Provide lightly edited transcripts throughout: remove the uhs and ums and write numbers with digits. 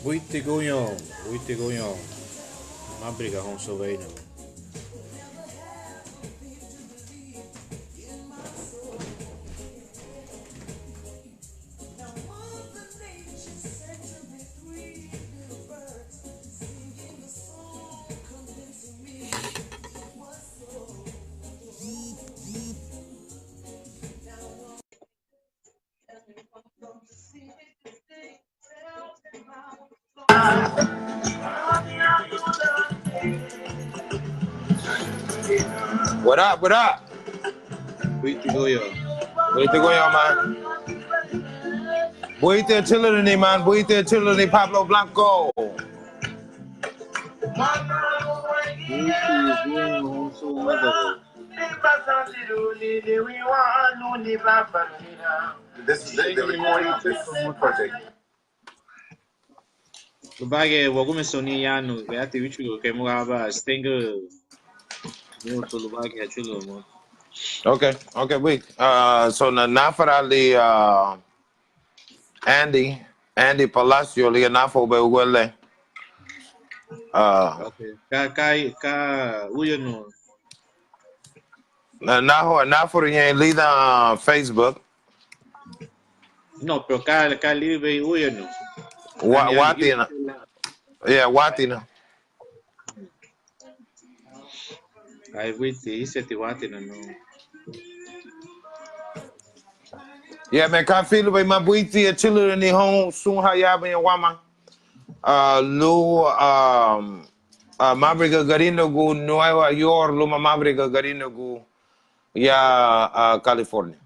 Buite goyong. Mabruiga hon so way no. What up? What up? Buite goyong. Buite goyong, man. Buite chillin' man. Buite chillin' Pablo Blanco. Buite goyong hon so mother. This is the recording. This project. Lubage wagume soni yanu. Beati wichu ke mugaba stinger. Yo to lubage achulo mo. Okay, wait. So nafarali Andy Palacio liga nafo be ugwele. Okay. Ka uyo no. Nafo yen lida Facebook. No, pero ka live uyo no. Watina. Yeah, Watina. Ay witi iseti watina no. Yeah, man, ka feel by mabuiti a chiller ni home soon hayabe and wama. Lu Mabruiga Garinagu Nueva York, Luma Mabruiga Garinagu ya California.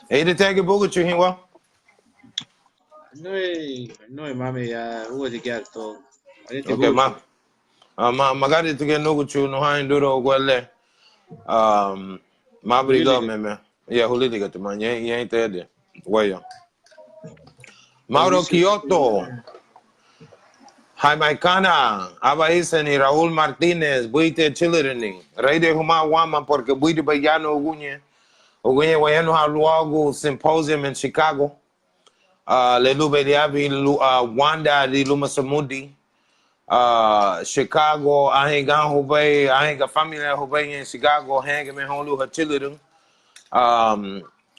Hey, the tag book you him No, mami ya uwe di gato. Okay, magari to get no good you no hand do gwele. Mabruiga meme. Yeah, huli diga to man. You ain't there. Where Mauro Kyoto. Jamaicana, Abaisen y Raúl Martínez, buite chilirini. Rey de Huma Wama porque buite bayano Ogunye. Ogunye wayano haluago symposium in Chicago. Le lube diabi Wanda di Lumasamudi. Chicago, ahingan hubay, ahinga familia hubay in Chicago, hanga me honu hachilirin.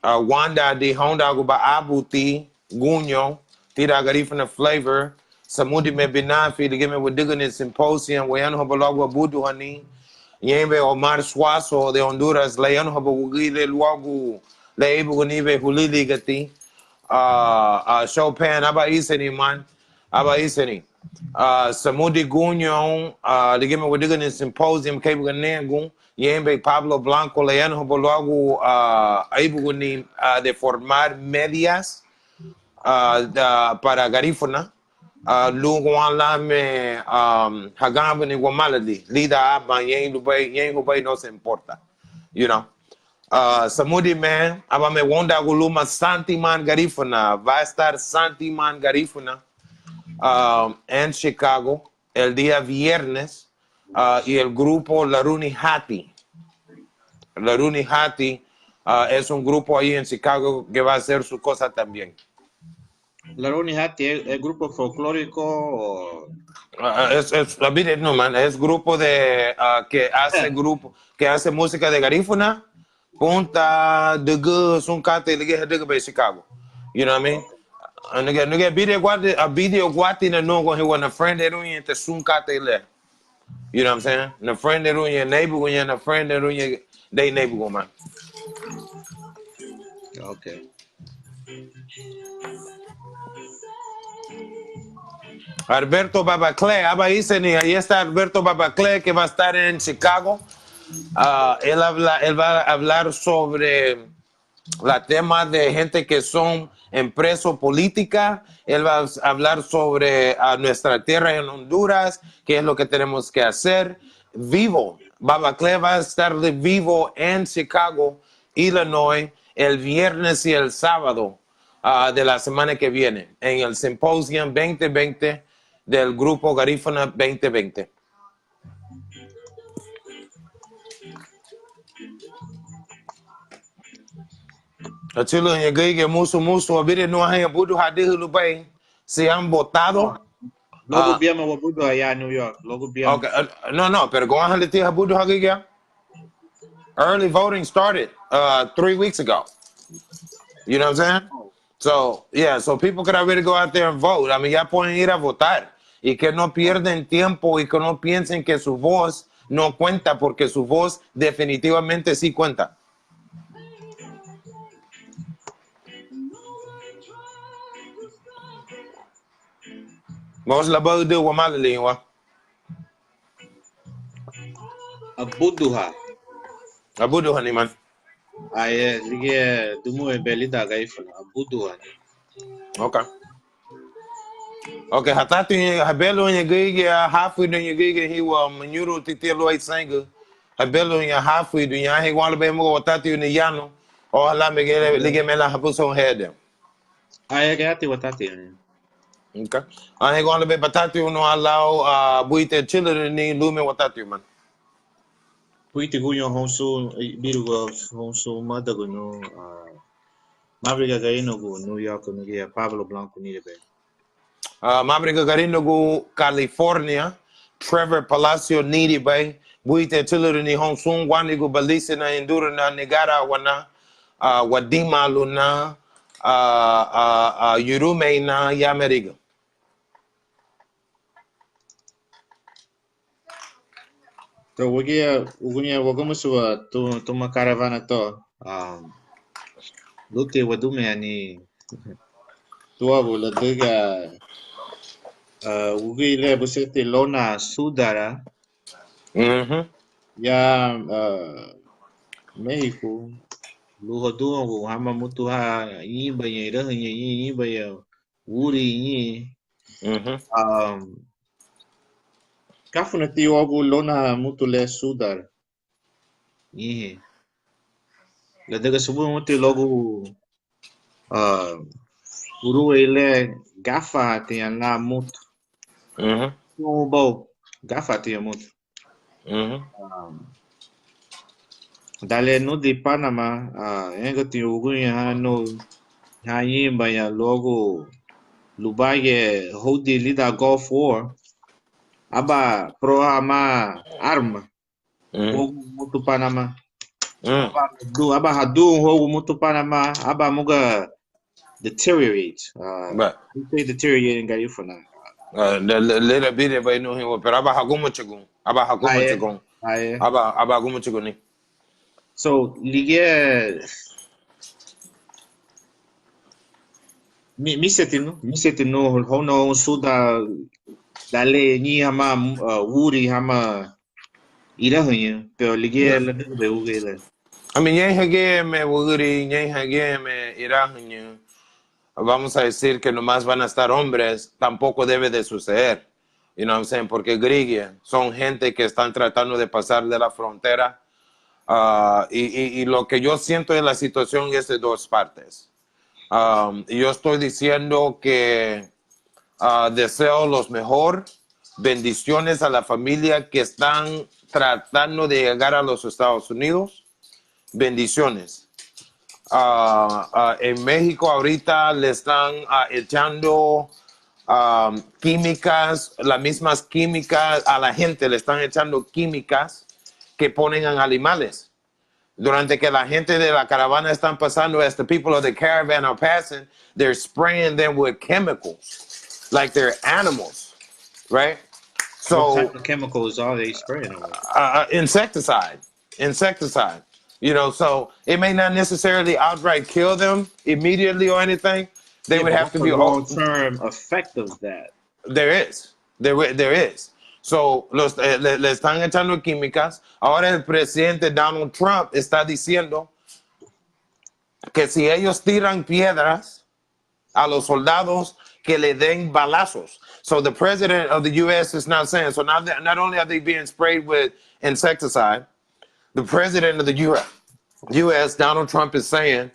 Wanda di Honda go ba abuti, gunyo, tira garifana flavor. Samudi me binafi to give me with digging in symposium, wayano habalagwa budu hani. Yembe Omar Suazo de Honduras, layano habugile luagu, leibu nive hulili gati. Chopin, aba iseni man, aba iseni. Samudi gunyo, to give me with digging in symposium, cable ganengu. Yembe Pablo Blanco, layano habalagu, aibu ni de formar medias para garifuna. Luguan lame hagamba ni guamaladi lida aba yen hubay no se importa, you know. Samudi man aba me wonda guluma Santi man garifuna va a estar Santi man garifuna en Chicago el día viernes y el grupo Laruni Hati es un grupo ahí en Chicago que va a hacer su cosa también. Laroni Hati es grupo folclórico. No, man, es grupo de que hace música de garífuna, punta de gus un cate de Chicago. You know what I mean? And nigga video guati na no go he want a friend that ruin te sun cate le. You know what I'm saying? Na friend that ruin neighbor when you na friend that ruin they neighbor go man. Okay. Alberto Babacle, ahí está Alberto Babacle que va a estar en Chicago. Él va a hablar sobre la tema de gente que son en preso política. Él va a hablar sobre nuestra tierra en Honduras, qué es lo que tenemos que hacer. Vivo, Babacle va a estar de vivo en Chicago, Illinois, el viernes y el sábado de la semana que viene, en el Symposium 2020 del grupo Garífuna 2020. Atilo yung gay muso abire no hay budu hadi hulubay siyang botado. Logo Biama Wabudo ya New York. Logo Biama. Okay, no, pero go on haliti habudu hagiga. Early voting started 3 weeks ago. You know what I'm saying? So, yeah, so people could already go out there and vote. I mean, ya pueden ir a votar. Y que no pierden tiempo y que no piensen que su voz no cuenta, porque su voz definitivamente sí cuenta. Vamos la voz de Guamalaliwa. Abuduha. Abudu ni man. Aye, lige dumu belida gaifuna. Abuduha. Okay. Okay, hatatu habelo nya gige hafu nya gige hiwa manyuru titelo ai sanga. Habelo nya hafu nya he wala be mo watatu ni yano. O hala me lige mela hapuso head. Aye, gati watati. Okay. He wala be batatu no allow buite children ni lume watatu man. Puiti gunyo honsu birugo honsu madago no Mabruiga Garinagu New York no gia Pablo Blanco ni be. Mabruiga Garinagu California, Trevor Palacio Nidi Bay, Buite Tiller ni Honsun, Wanigu Balisi na Indura na Negara Wana, Wadima Luna, Yurume na Yameriga. So ugunya wagamusuwa tuma caravan to lute wadume ani tua bola dega ugile busete lona sudara ya Mexico luho duo hama mutuha imba ye rahnya imba ya wuri ni kafuna tiwabu lona mutule sudar ni la daga subu mutu logo uruwe ile gafa te na mutu bo gafa te mutu dale no de Panama enga te ugunya ha no ha yimba ya logo lubaye hodi lida Gulf War aba pro ama arma hogu mutu Panama aba hadu hogu mutu Panama aba muga deteriorate you say deteriorating ga yufana little bit by no him pero aba hagumo chigun aba hagumo chigun so lige mi setino hono suda dale ni hama wuri hama irahunya pero lige la de ugele I mean yenge me wuri yenge me irahunya vamos a decir que nomás van a estar hombres, tampoco debe de suceder. You know what I'm saying? Porque Grigia son gente que están tratando de pasar de la frontera. Y lo que yo siento en la situación es de dos partes. Yo estoy diciendo que deseo los mejor, bendiciones a la familia que están tratando de llegar a los Estados Unidos. Bendiciones. En México ahorita le están echando químicas, las mismas químicas, a la gente le están echando químicas que ponen en animales. Durante que la gente de la caravana están pasando, as the people of the caravan are passing, they're spraying them with chemicals, like they're animals, right? So, what type of chemicals are they spraying on? Insecticide. You know, so it may not necessarily outright kill them immediately or anything. They would have to be a long-term effect of that. There is. So, le están echando químicas. Ahora el presidente Donald Trump está diciendo que si ellos tiran piedras a los soldados, que le den balazos. So the president of the U.S. is now saying, so now not only are they being sprayed with insecticide, the president of the U.S., Donald Trump, is saying,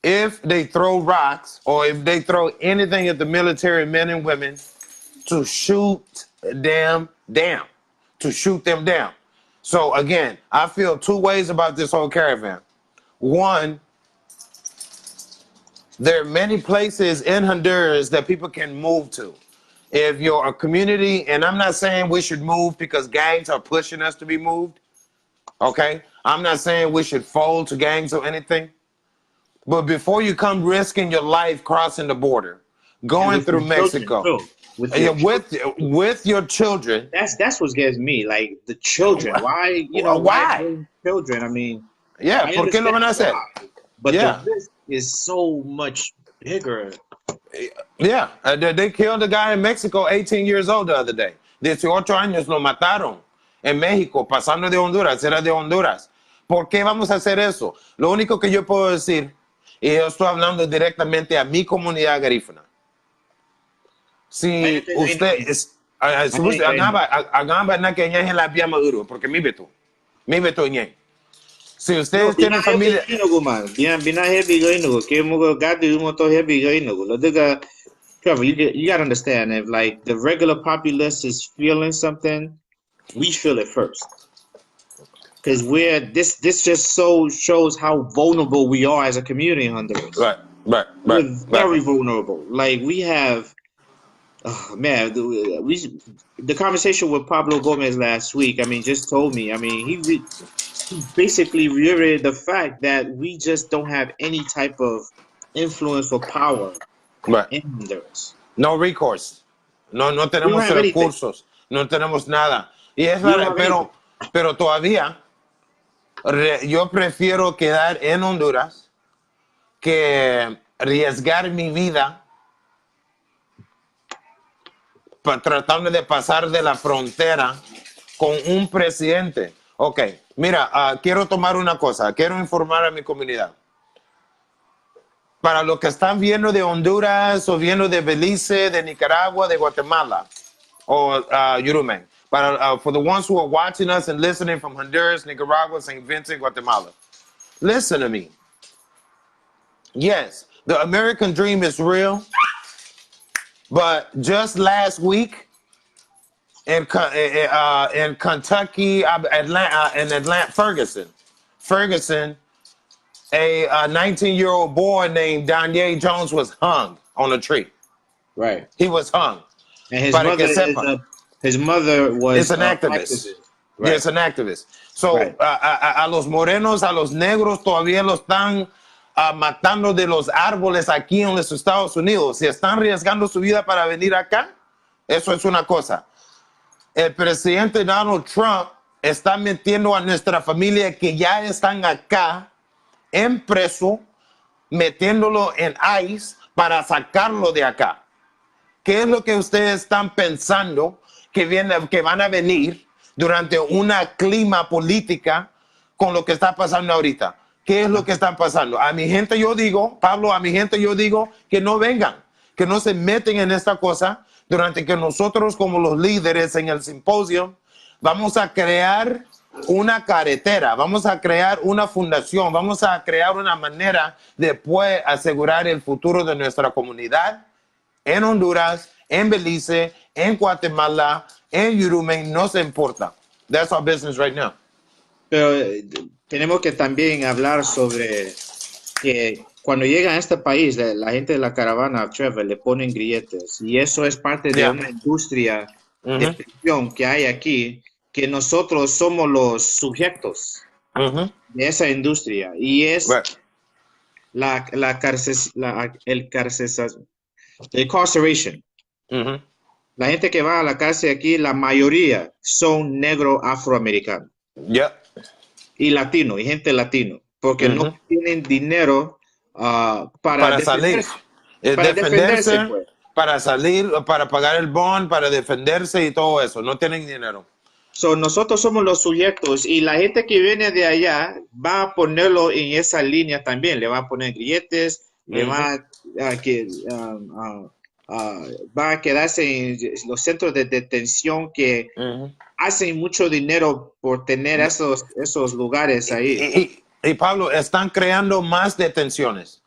if they throw rocks or if they throw anything at the military men and women, to shoot them down. So again, I feel two ways about this whole caravan. One, there are many places in Honduras that people can move to. If you're a community, and I'm not saying we should move because gangs are pushing us to be moved, okay? I'm not saying we should fold to gangs or anything. But before you come risking your life crossing the border, going through Mexico, with your children. That's what gets me. Like the children. Why, why bring children? I mean, yeah, ¿por qué lo van a hacer? But the risk is so much bigger. Yeah, they killed a guy in Mexico, 18 years old the other day. 18 años lo mataron en México, pasando de Honduras, era de Honduras. ¿Por qué vamos a hacer eso? Lo único que yo puedo decir, y yo estoy hablando directamente a mi comunidad garífuna. Si usted es, agamba na que ñe la vía Maduro, porque mi beto ñe. Si ustedes tienen familia, you gotta understand, if like the regular populace is feeling something, we feel it first. Because this just shows how vulnerable we are as a community in Honduras. Right. We're very vulnerable. Like we have, oh man, the conversation with Pablo Gomez last week. I mean, just told me. I mean, he basically reiterated the fact that we just don't have any type of influence or power in Honduras. No recourse. No tenemos recursos. No tenemos nada. Y es verdad, pero todavía yo prefiero quedar en Honduras que arriesgar mi vida tratando de pasar de la frontera con un presidente. Ok, mira, quiero tomar una cosa, quiero informar a mi comunidad. Para los que están viendo de Honduras o viendo de Belice, de Nicaragua, de Guatemala o Yurumen, for the ones who are watching us and listening from Honduras, Nicaragua, St. Vincent, Guatemala, listen to me. Yes, the American dream is real, but just last week in Kentucky, Atlanta, Ferguson, a 19-year-old boy named Danye Jones was hung on a tree. Right. He was hung. And his mother was an activist. Right. Yes, an activist. So, right. A los morenos, a los negros todavía los están matando de los árboles aquí en los Estados Unidos. Si están arriesgando su vida para venir acá, eso es una cosa. El presidente Donald Trump está metiendo a nuestra familia que ya están acá en preso, metiéndolo en ICE para sacarlo de acá. ¿Qué es lo que ustedes están pensando que van a venir durante una clima política con lo que está pasando ahorita? ¿Qué es lo que están pasando? A mi gente yo digo, Pablo, que no vengan, que no se meten en esta cosa durante que nosotros como los líderes en el simposio vamos a crear una carretera, vamos a crear una fundación, vamos a crear una manera de poder asegurar el futuro de nuestra comunidad en Honduras, en Belice, en Guatemala, en Yurumen, no se importa. That's our business right now. Pero tenemos que también hablar sobre que cuando llegan a este país, la gente de la caravana Trevor le ponen grilletes y eso es parte de una industria de prisión que hay aquí, que nosotros somos los sujetos de esa industria y es el incarceration. La gente que va a la cárcel aquí, la mayoría son negros afroamericanos. Y latino, y gente latino, porque no tienen dinero para salir, defenderse, pues. Para salir, para pagar el bond, para defenderse y todo eso, no tienen dinero. So, nosotros somos los sujetos y la gente que viene de allá va a ponerlo en esa línea también, le va a poner grilletes, le va a quedarse en los centros de detención que hacen mucho dinero por tener esos lugares ahí. Y Pablo, están creando más detenciones.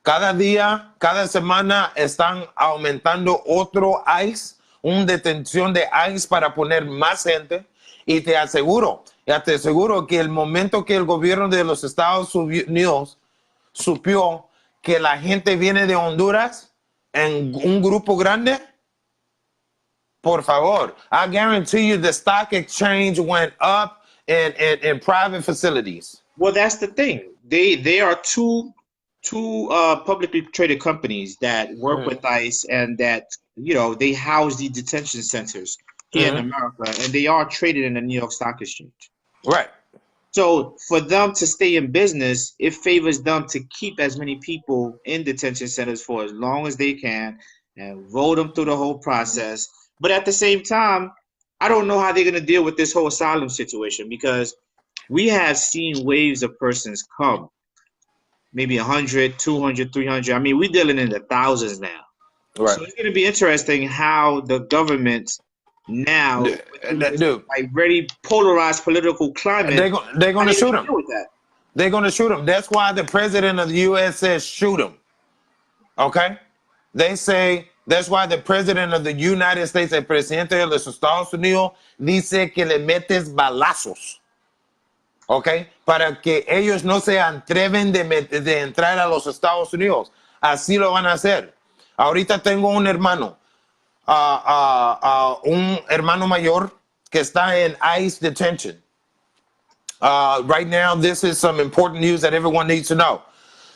Cada día, cada semana están aumentando otro ICE, una detención de ICE para poner más gente. Y te aseguro que el momento que el gobierno de los Estados Unidos supió que la gente viene de Honduras en un grupo grande? Por favor. I guarantee you the stock exchange went up in private facilities. Well, that's the thing. They are two publicly traded companies that work with ICE and that they house the detention centers here in America, and they are traded in the New York Stock Exchange. Right. So for them to stay in business, it favors them to keep as many people in detention centers for as long as they can and roll them through the whole process. But at the same time, I don't know how they're going to deal with this whole asylum situation, because we have seen waves of persons come, maybe 100, 200, 300. I mean, we're dealing in the thousands now. Right. So it's going to be interesting how the government now, with this, like, very polarized political climate, they're going to shoot him. That. They're going to shoot him. That's why the president of the U.S. says shoot him. Okay? They say, that's why the president of the United States, el presidente de los Estados Unidos, dice que le metes balazos. ¿Ok? Para que ellos no se atreven de entrar a los Estados Unidos. Así lo van a hacer. Ahorita tengo un hermano mayor que está en ICE detention. Right now, this is some important news that everyone needs to know.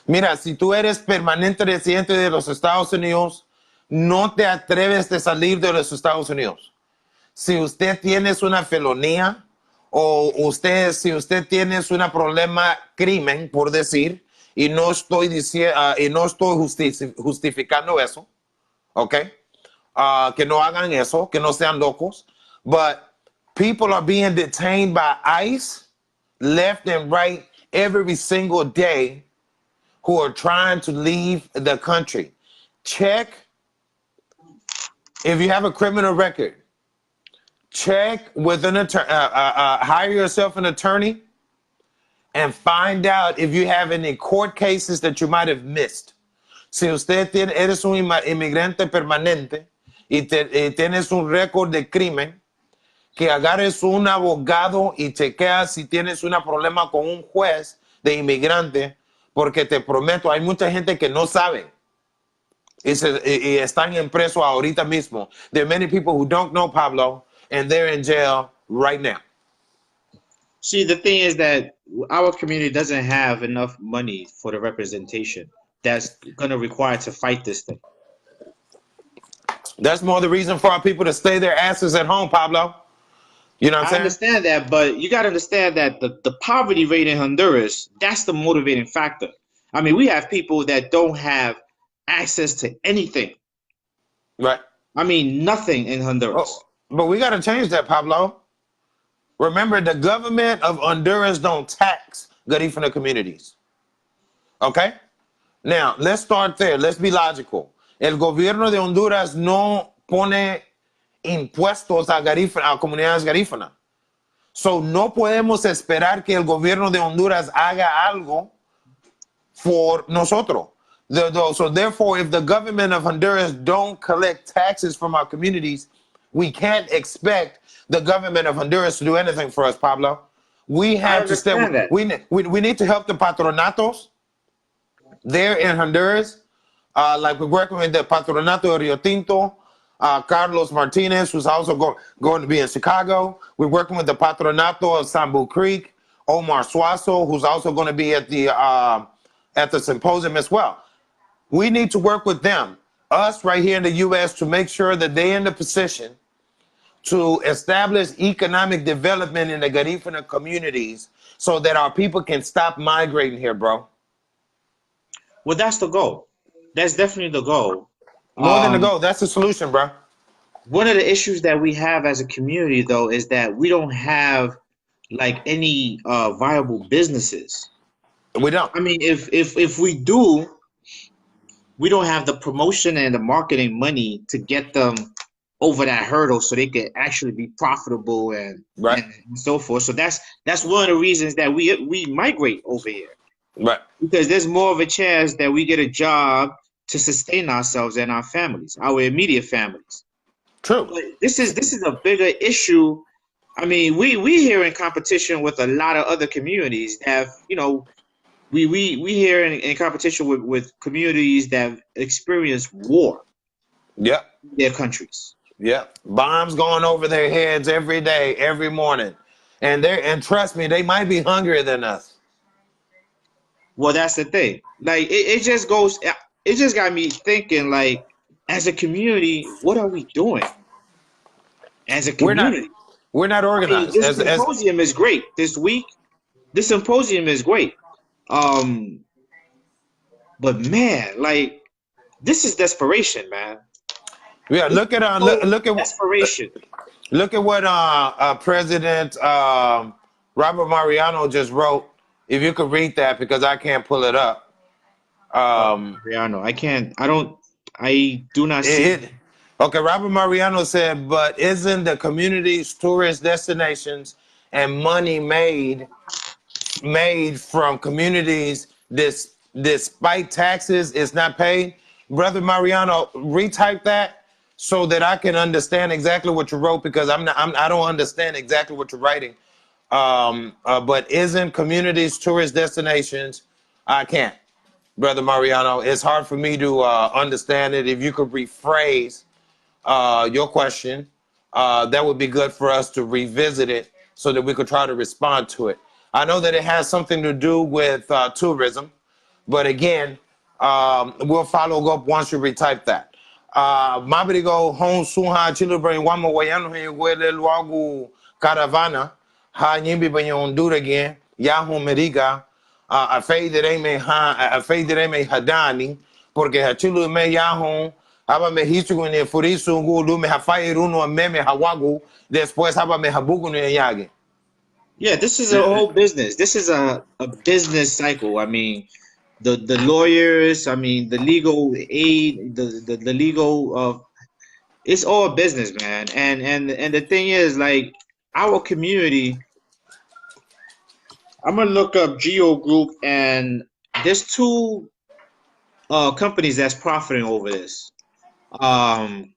Mira, si tú eres permanente residente de los Estados Unidos, no te atreves de salir de los Estados Unidos. Si usted tiene una felonía, o si usted tiene un problema crimen, por decir, y no estoy justificando eso, ¿ok? Que no hagan eso, que no sean locos. But people are being detained by ICE left and right every single day who are trying to leave the country. Check if you have a criminal record. Check with an attorney, hire yourself an attorney, and find out if you have any court cases that you might have missed. Si usted eres un inmigrante permanente y tienes un récord de crimen, que agarres un abogado y chequeas si tienes un problema con un juez de inmigrante, porque te prometo, hay mucha gente que no sabe y están en preso ahorita mismo. There are many people who don't know, Pablo, and they're in jail right now. See, the thing is that our community doesn't have enough money for the representation that's going to require to fight this thing. That's more the reason for our people to stay their asses at home, Pablo. You know what I'm saying? I understand that, but you got to understand that the poverty rate in Honduras, that's the motivating factor. I mean, we have people that don't have access to anything. Right. I mean, nothing in Honduras. Oh, but we got to change that, Pablo. Remember, the government of Honduras don't tax Garifuna communities. Okay? Now, let's start there. Let's be logical. El gobierno de Honduras no pone impuestos a comunidades garífunas. So, no podemos esperar que el gobierno de Honduras haga algo for nosotros. So, therefore, if the government of Honduras don't collect taxes from our communities, we can't expect the government of Honduras to do anything for us, Pablo. We have to step. We need to help the patronatos there in Honduras. Like we're working with the Patronato de Rio Tinto, Carlos Martinez, who's also going to be in Chicago. We're working with the Patronato of Sambu Creek, Omar Suazo, who's also going to be at the symposium as well. We need to work with them, us right here in the U.S., to make sure that they're in the position to establish economic development in the Garifuna communities so that our people can stop migrating here, bro. Well, that's the goal. That's definitely the goal. More than the goal, that's the solution, bro. One of the issues that we have as a community, though, is that we don't have like any viable businesses. We don't. I mean, if we do, we don't have the promotion and the marketing money to get them over that hurdle so they can actually be profitable and so forth. So that's one of the reasons that we migrate over here. Right. Because there's more of a chance that we get a job to sustain ourselves and our families, our immediate families. True. But this is a bigger issue. I mean, we here in competition with a lot of other communities that have, we here in competition with communities that experience war Yep. in their countries. Yep. Bombs going over their heads every day, every morning. And trust me, they might be hungrier than us. Well, that's the thing. Like it just goes. It just got me thinking. Like as a community, what are we doing? As a We're not community, we're not I mean, organized. this As symposium is great this week. This symposium is great. Um, but man, like this is desperation, man. yeah, This look is at so look at desperation. look at what President Robert Mariano just wrote. If you could read that, because I can't pull it up. Mariano, I can't. I don't. I do not see. It, okay, Robert Mariano said, but isn't the community's tourist destinations and money made from communities despite taxes is not paid? Brother Mariano, retype that so that I can understand exactly what you wrote, because I don't understand exactly what you're writing. But isn't communities tourist destinations? I can't, Brother Mariano. It's hard for me to understand it. If you could rephrase your question, that would be good for us to revisit it so that we could try to respond to it. I know that it has something to do with tourism, but again, we'll follow up once you retype that. Mabruiga hon suha chilo brain wama wayano he wele luagu caravana ha nyimbi banyo Honduras again yahu meriga a fei de me ha a fei de me hadani porque ha chilo me yahu haba me hisu ne furisu ngu me ha fai runo meme hawagu después haba me habugu ne yage. Yeah, this is a whole business. This is a business cycle. I mean, the lawyers. I mean, the legal aid. The legal. It's all business, man. And the thing is, like our community. I'm gonna look up Geo Group, and there's two companies that's profiting over this.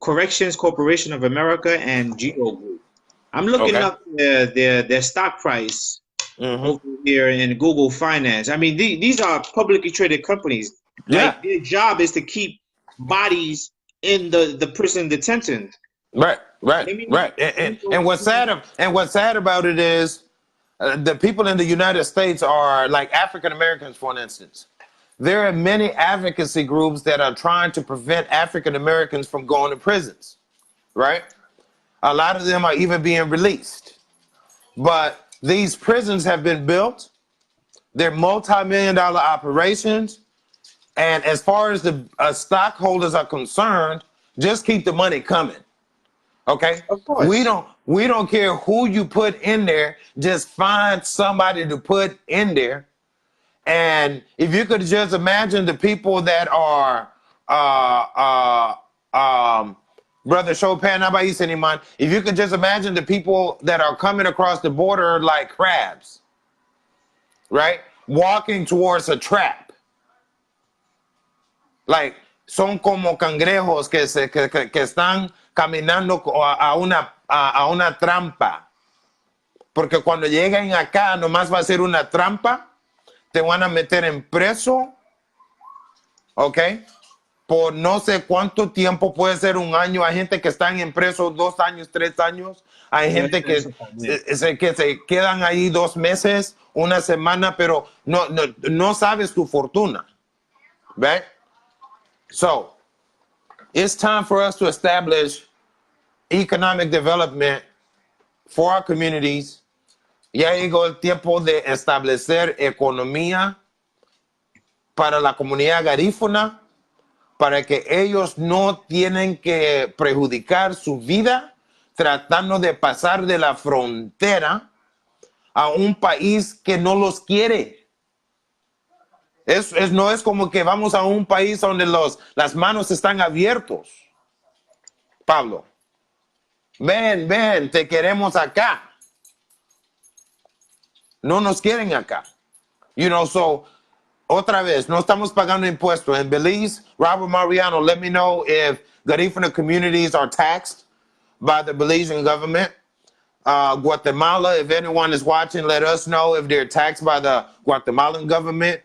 Corrections Corporation of America and Geo Group. I'm looking Okay. up their stock price Mm-hmm. over here in Google Finance. I mean, these are publicly traded companies. Yeah. Like their job is to keep bodies in the prison detention. Right. Right. Let me, Right. let me And go what's to- sad about it is the people in the United States are like African Americans, for instance. There are many advocacy groups that are trying to prevent African Americans from going to prisons, right? A lot of them are even being released. But these prisons have been built, they're multi-million-dollar operations. And as far as the stockholders are concerned, just keep the money coming. Okay, Of course. we don't care who you put in there. Just find somebody to put in there. And if you could just imagine the people that are Brother Chopin, how about you, Siniman? If you could just imagine the people that are coming across the border like crabs, right? Walking towards a trap. Like, son como cangrejos que están caminando a una trampa. Porque cuando lleguen acá, nomás va a ser una trampa. Te van a meter en preso. ¿Ok? Por no sé cuánto tiempo, puede ser un año. Hay gente que están en preso 2 años, 3 años. Hay gente que se quedan ahí 2 meses, una semana, pero no sabes tu fortuna. Right? So, it's time for us to establish economic development for our communities. Ya llegó el tiempo de establecer economía para la comunidad garífuna, para que ellos no tienen que perjudicar su vida tratando de pasar de la frontera a un país que no los quiere. No es como que vamos a un país donde las manos están abiertos. Pablo, ven, te queremos acá. No nos quieren acá. You know, so, otra vez, no estamos pagando impuestos. In Belize, Robert Mariano, let me know if Garifuna communities are taxed by the Belizean government. Guatemala, if anyone is watching, let us know if they're taxed by the Guatemalan government.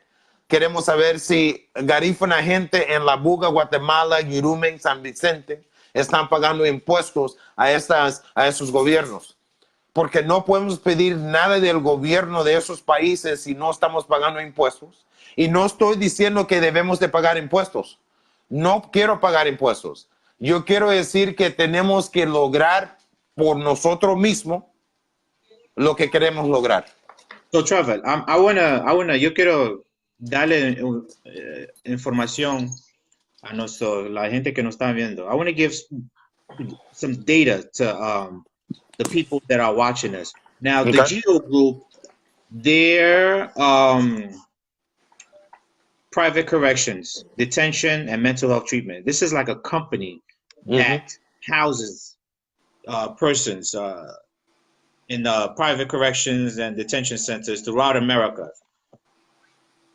Queremos saber si garífuna gente en La Buga, Guatemala, Yurumen, San Vicente están pagando impuestos a esos gobiernos. Porque no podemos pedir nada del gobierno de esos países si no estamos pagando impuestos. Y no estoy diciendo que debemos de pagar impuestos. No quiero pagar impuestos. Yo quiero decir que tenemos que lograr por nosotros mismos lo que queremos lograr. So Trevor, yo quiero darle información a la gente que nos está viendo. I want to give some data to the people that are watching us. Now, the GEO group, their private corrections, detention, and mental health treatment. This is like a company that houses persons in private corrections and detention centers throughout America.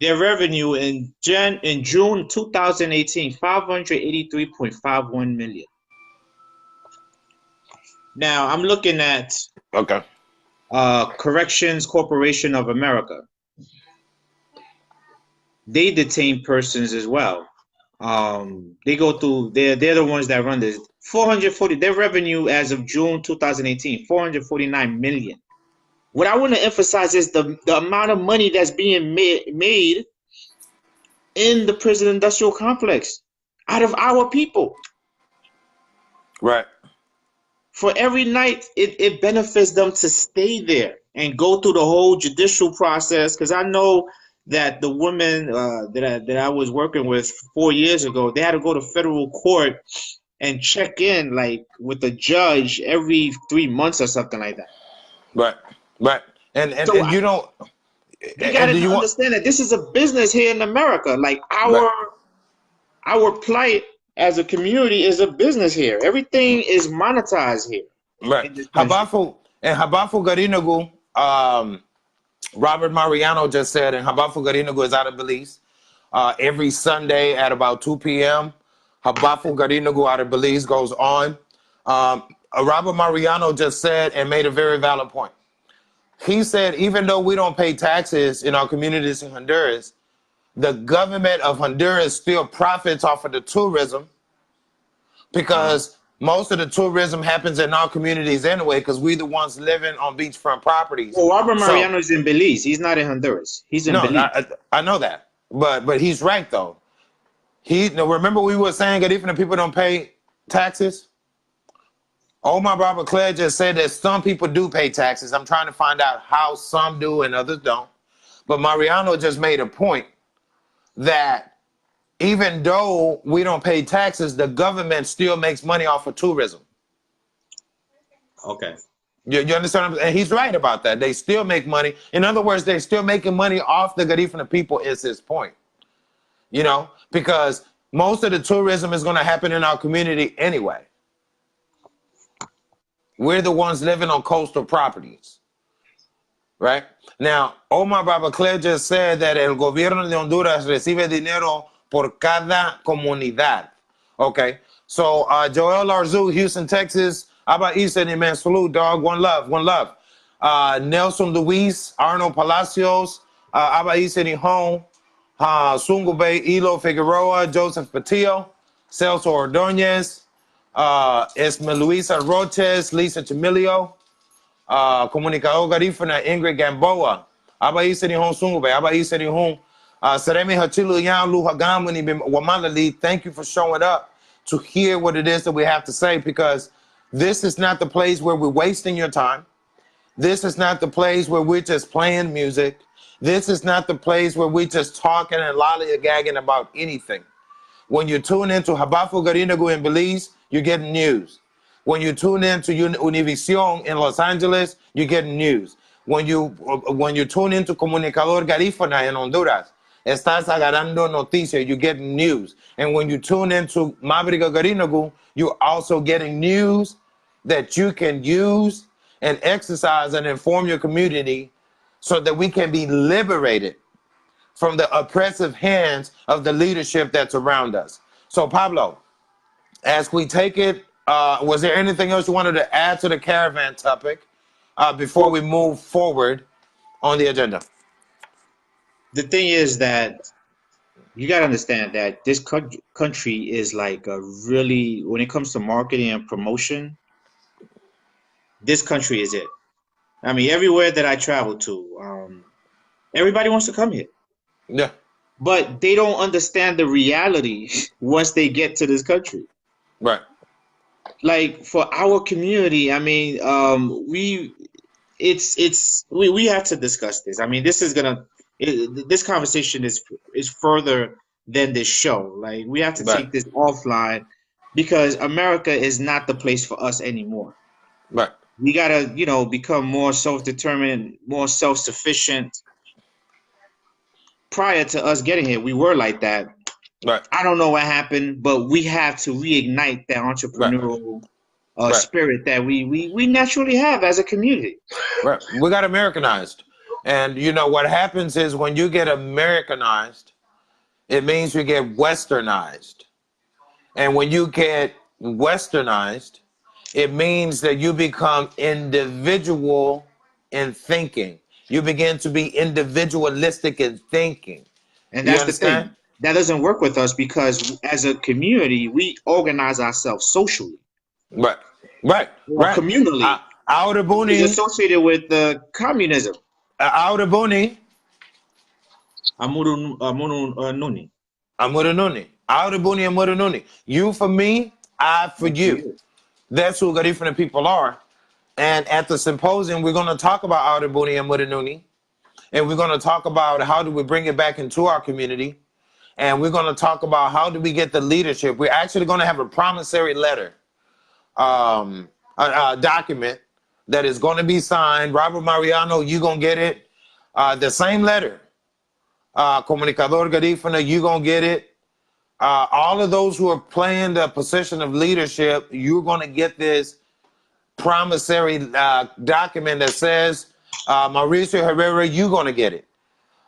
Their revenue in June 2018, 583.51 million. Now I'm looking at Corrections Corporation of America. They detain persons as well. They go through. They're the ones that run this. 440. Their revenue as of June 2018, 449 million. What I want to emphasize is the amount of money that's being made in the prison industrial complex out of our people. Right. For every night, it benefits them to stay there and go through the whole judicial process. Because I know that the women that I was working with 4 years ago, they had to go to federal court and check in like with the judge every 3 months or something like that. Right. And so you know, you got to understand that this is a business here in America. Like our plight as a community is a business here. Everything is monetized here. Right. Habafu Garinagu, Robert Mariano just said, and Habafu Garinagu is out of Belize. Every Sunday at about 2 p.m., Habafu Garinagu out of Belize goes on. Robert Mariano just said and made a very valid point. He said, even though we don't pay taxes in our communities in Honduras, the government of Honduras still profits off of the tourism because most of the tourism happens in our communities anyway because we're the ones living on beachfront properties. Well, Robert Mariano is in Belize. He's not in Honduras. He's in Belize. I know that. But he's right, though. Remember we were saying that even if people don't pay taxes? Omar Robert Claire just said that some people do pay taxes. I'm trying to find out how some do and others don't. But Mariano just made a point that even though we don't pay taxes, the government still makes money off of tourism. Okay. You understand? And he's right about that. They still make money. In other words, they're still making money off the Garifuna people is his point. You know, because most of the tourism is going to happen in our community anyway. We're the ones living on coastal properties, right? Now, Omar Babacler just said that el gobierno de Honduras recibe dinero por cada comunidad. Okay, so Joel Arzu, Houston, Texas. Abba Isa, man, salute, dog. One love, one love. Nelson Luis, Arnold Palacios, Abba Isa Nihon, Sungo Bay, Elo Figueroa, Joseph Patillo, Celso Ordonez, Esme Luisa Roches, Lisa Chamilio, Comunicador Garifuna, Ingrid Gamboa, Abba Isa Nihon Sungo Bay, Abba Isa Nihon, Seremi Hachilu Yan Luhagamani Wamalali, thank you for showing up to hear what it is that we have to say, because this is not the place where we're wasting your time. This is not the place where we're just playing music. This is not the place where we're just talking and lollygagging about anything. When you tune into Habafu Garinagu in Belize, you're getting news. When you tune into Univision in Los Angeles, you're getting news. When you tune into Comunicador Garifuna in Honduras, estás agarrando noticias, you're getting news. And when you tune into Mabruiga Garinagu, you're also getting news that you can use and exercise and inform your community so that we can be liberated from the oppressive hands of the leadership that's around us. So Pablo, as we take it, was there anything else you wanted to add to the caravan topic before we move forward on the agenda? The thing is that You got to understand that this country is like a really, when it comes to marketing and promotion, this country is it. I mean, everywhere that I travel to, everybody wants to come here, Yeah, but they don't understand the reality once they get to this country. right, Like for our community, I mean, we have to discuss this. I mean, this conversation is further than this show. Like we have to right, take this offline because America is not the place for us anymore. right, We gotta, become more self-determined, more self-sufficient. Prior to us getting here, we were like that. right, I don't know what happened, but we have to reignite that right, entrepreneurial right, spirit that we naturally have as a community. right. We got Americanized. And you know what happens is when you get Americanized, it means you get westernized. And when you get westernized, it means that you become individual in thinking. You begin to be individualistic in thinking. And You that's the understand? thing. That doesn't work with us because as a community, we organize ourselves socially Right, right, or right. communally, Outer which is Buni, associated with communism. Outer Buni, Nuni. Amuranuni. Outer Buni and Muranuni. You for me, I for That's for you. you. That's who different people are. And at the symposium, we're going to talk about Outer Buni and Muranuni. And we're going to talk about how do we bring it back into our community. And we're going to talk about how do we get the leadership. We're actually going to have a promissory letter, a document that is going to be signed. Robert Mariano, you're going to get it. The same letter. Comunicador Garifuna, you're going to get it. All of those who are playing the position of leadership, you're going to get this promissory document that says, Mauricio Herrera, you're going to get it.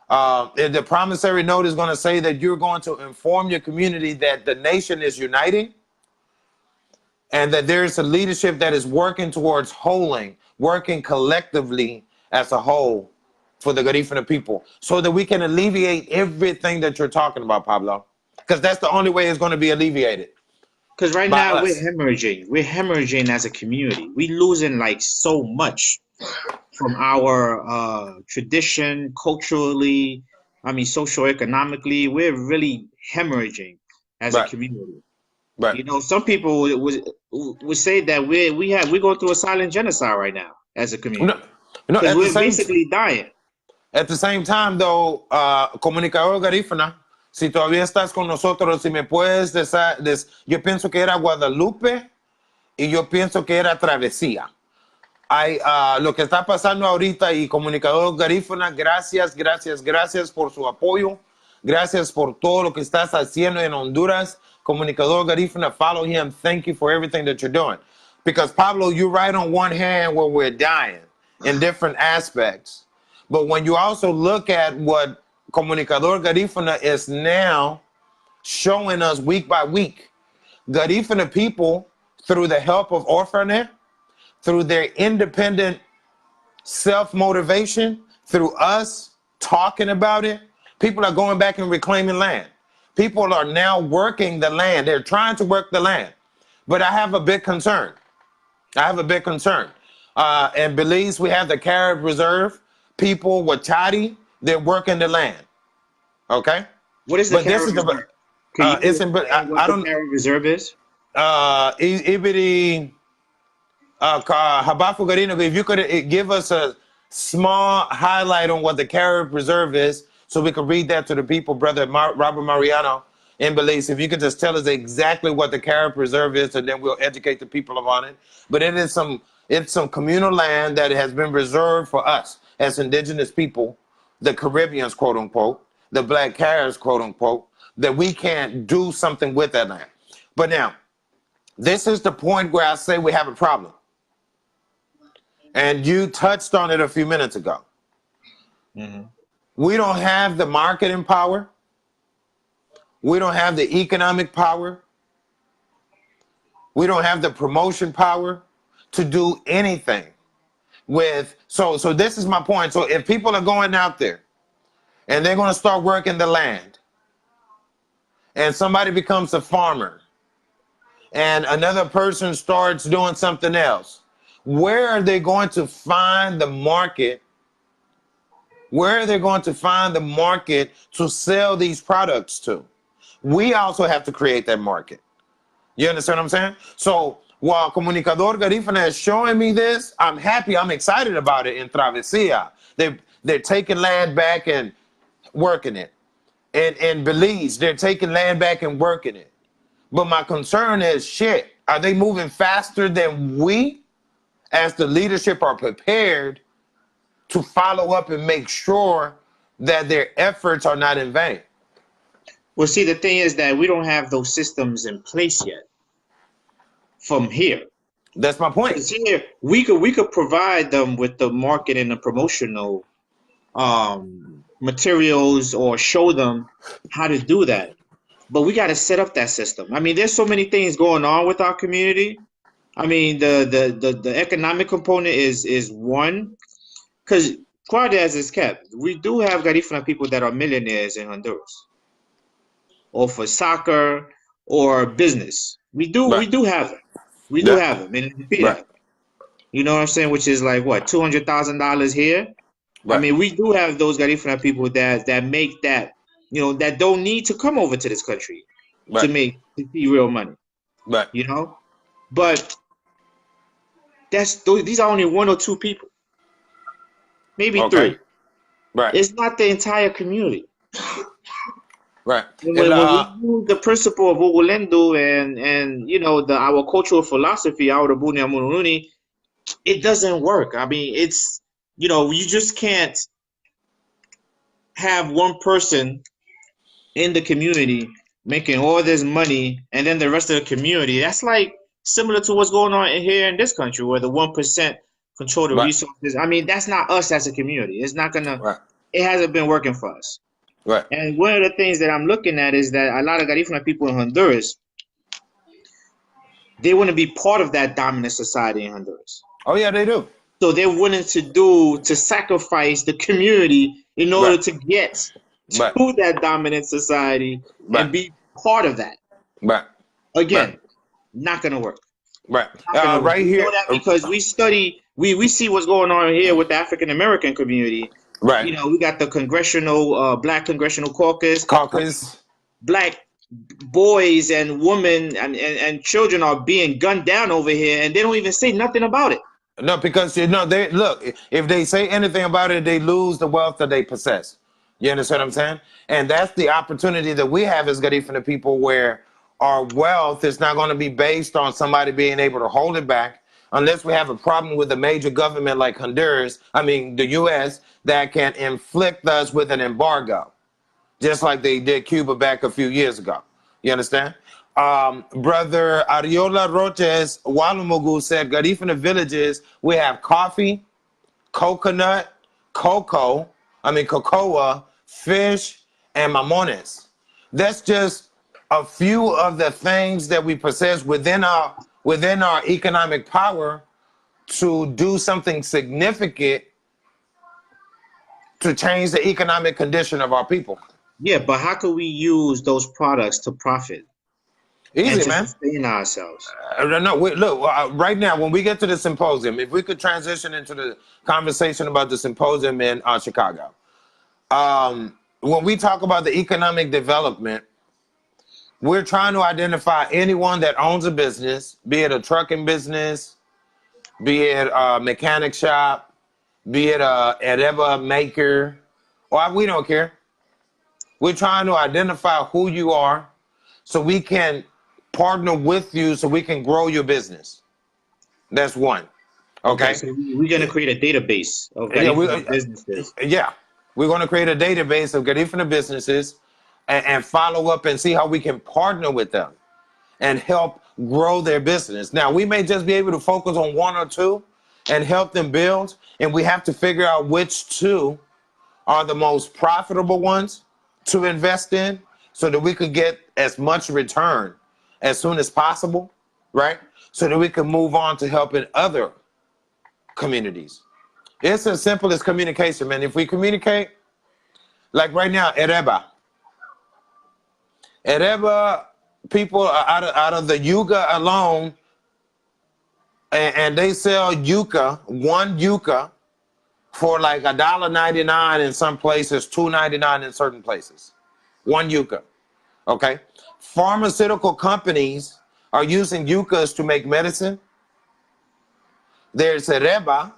The promissory note is going to say that you're going to inform your community that the nation is uniting and that there's a leadership that is working towards holding, working collectively as a whole for the Garifuna people so that we can alleviate everything that you're talking about, Pablo. Because that's the only way it's going to be alleviated Because right by now we're us. hemorrhaging. We're hemorrhaging as a community. We're losing like so much from our tradition, culturally, I mean, socioeconomically. We're really hemorrhaging as a Right, community. right. Some people would say that we're going through a silent genocide right now as a No, community no, because we're basically dying. at the same time, though, comunicador Garífuna, si todavía estás con nosotros, si me puedes yo pienso que era Guadalupe y yo pienso que era Travesía. Lo que está pasando ahorita y comunicador Garífuna, gracias, gracias, gracias por su apoyo. Gracias por todo lo que estás haciendo en Honduras. Comunicador Garífuna, follow him. Thank you for everything that you're doing. Because Pablo, you're right on one hand where we're dying in different aspects. But when you also look at what Comunicador Garifuna is now showing us week by week, Garifuna people, through the help of Orphanet, through their independent self-motivation, through us talking about it, people are going back and reclaiming land. People are now working the land. They're trying to work the land. But I have a big concern. I have a big concern. In Belize, we have the Carib Reserve. People, Watati, they're working the land. Okay? What is the But this Carib is the, Reserve? Can you it's in, explain what I the don't, Carib Reserve is? Ibidi, Habafu Garinagu, if you could give us a small highlight on what the Carib Reserve is, so we could read that to the people, Brother Robert Mariano in Belize. If you could just tell us exactly what the Carib Reserve is, and then we'll educate the people on it. But it's some communal land that has been reserved for us as indigenous people, the Caribbeans, quote unquote, the Black Caribs, quote unquote, that we can't do something with that land. But now, this is the point where I say we have a problem. And you touched on it a few minutes ago. Mm-hmm. We don't have the marketing power. We don't have the economic power. We don't have the promotion power to do anything with. So this is my point. So if people are going out there and they're going to start working the land, and somebody becomes a farmer and another person starts doing something else, where are they going to find the market? Where are they going to find the market to sell these products to? We also have to create that market. You understand what I'm saying? So while Comunicador Garifuna is showing me this, I'm happy, I'm excited about it in Travessia. They're taking land back and working it. In Belize, they're taking land back and working it. But my concern is, shit, are they moving faster than we, as the leadership, are prepared to follow up and make sure that their efforts are not in vain? Well, see, the thing is that we don't have those systems in place yet from here. That's my point. Because here, we could provide them with the market and the promotional materials or show them how to do that. But we got to set up that system. I mean, there's so many things going on with our community. I mean, the economic component is one, because Claudez is kept. We do have Garifuna people that are millionaires in Honduras, or for soccer or business. We do have them. We do have them in Pita. You know what I'm saying? Which is like what, $200,000 here. Right. I mean, we do have those Garifuna people that make that, you know, that don't need to come over to this country to see real money. Right. You know, but these are only one or two people, maybe three. Right. It's not the entire community. Right. When we use the principle of Ugulendo and you know our cultural philosophy, it doesn't work. I mean, it's, you know, you just can't have one person in the community making all this money and then the rest of the community. That's like similar to what's going on here in this country, where the 1% control the resources. I mean, that's not us as a community. It's not gonna. It hasn't been working for us. Right. And one of the things that I'm looking at is that a lot of Garifuna people in Honduras, they want to be part of that dominant society in Honduras. Oh yeah, they do. So they're willing to sacrifice the community in order to get to that dominant society and be part of that. Right. Again, not gonna work. Right. Right here. We know that because we study, we see what's going on here with the African American community. Right. You know, we got the Black Congressional Caucus. Black boys and women and children are being gunned down over here, and they don't even say nothing about it. No, because you know, they look, if they say anything about it, they lose the wealth that they possess. You understand what I'm saying? And that's the opportunity that we have as Garifuna people, where our wealth is not going to be based on somebody being able to hold it back, unless we have a problem with a major government like Honduras, the US, that can inflict us with an embargo, just like they did Cuba back a few years ago. You understand? Brother Ariola Roches Walumugu said, Garifuna villages, we have coffee, coconut, cocoa, fish, and mamones. That's just a few of the things that we possess within our economic power to do something significant to change the economic condition of our people. Yeah, but how can we use those products to profit? Easy, man. Sustain ourselves. No, look, right now, when we get to the symposium, if we could transition into the conversation about the symposium in Chicago. When we talk about the economic development, we're trying to identify anyone that owns a business, be it a trucking business, be it a mechanic shop, be it a ereba maker, or we don't care. We're trying to identify who you are so we can partner with you so we can grow your business. That's one. Okay. So we're going to create a database of businesses. Yeah. We're going to create a database of Garifuna businesses and follow up and see how we can partner with them and help grow their business. Now, we may just be able to focus on one or two and help them build, and we have to figure out which two are the most profitable ones to invest in so that we could get as much return as soon as possible, right? So that we can move on to helping other communities. It's as simple as communication, man. If we communicate, like right now, Ereba, Ereba people are out of the yuca alone, and they sell yuca, one yuca, for like $1.99 in some places, $2.99 in certain places. One yuca. Okay. Pharmaceutical companies are using yuccas to make medicine. There's Ereba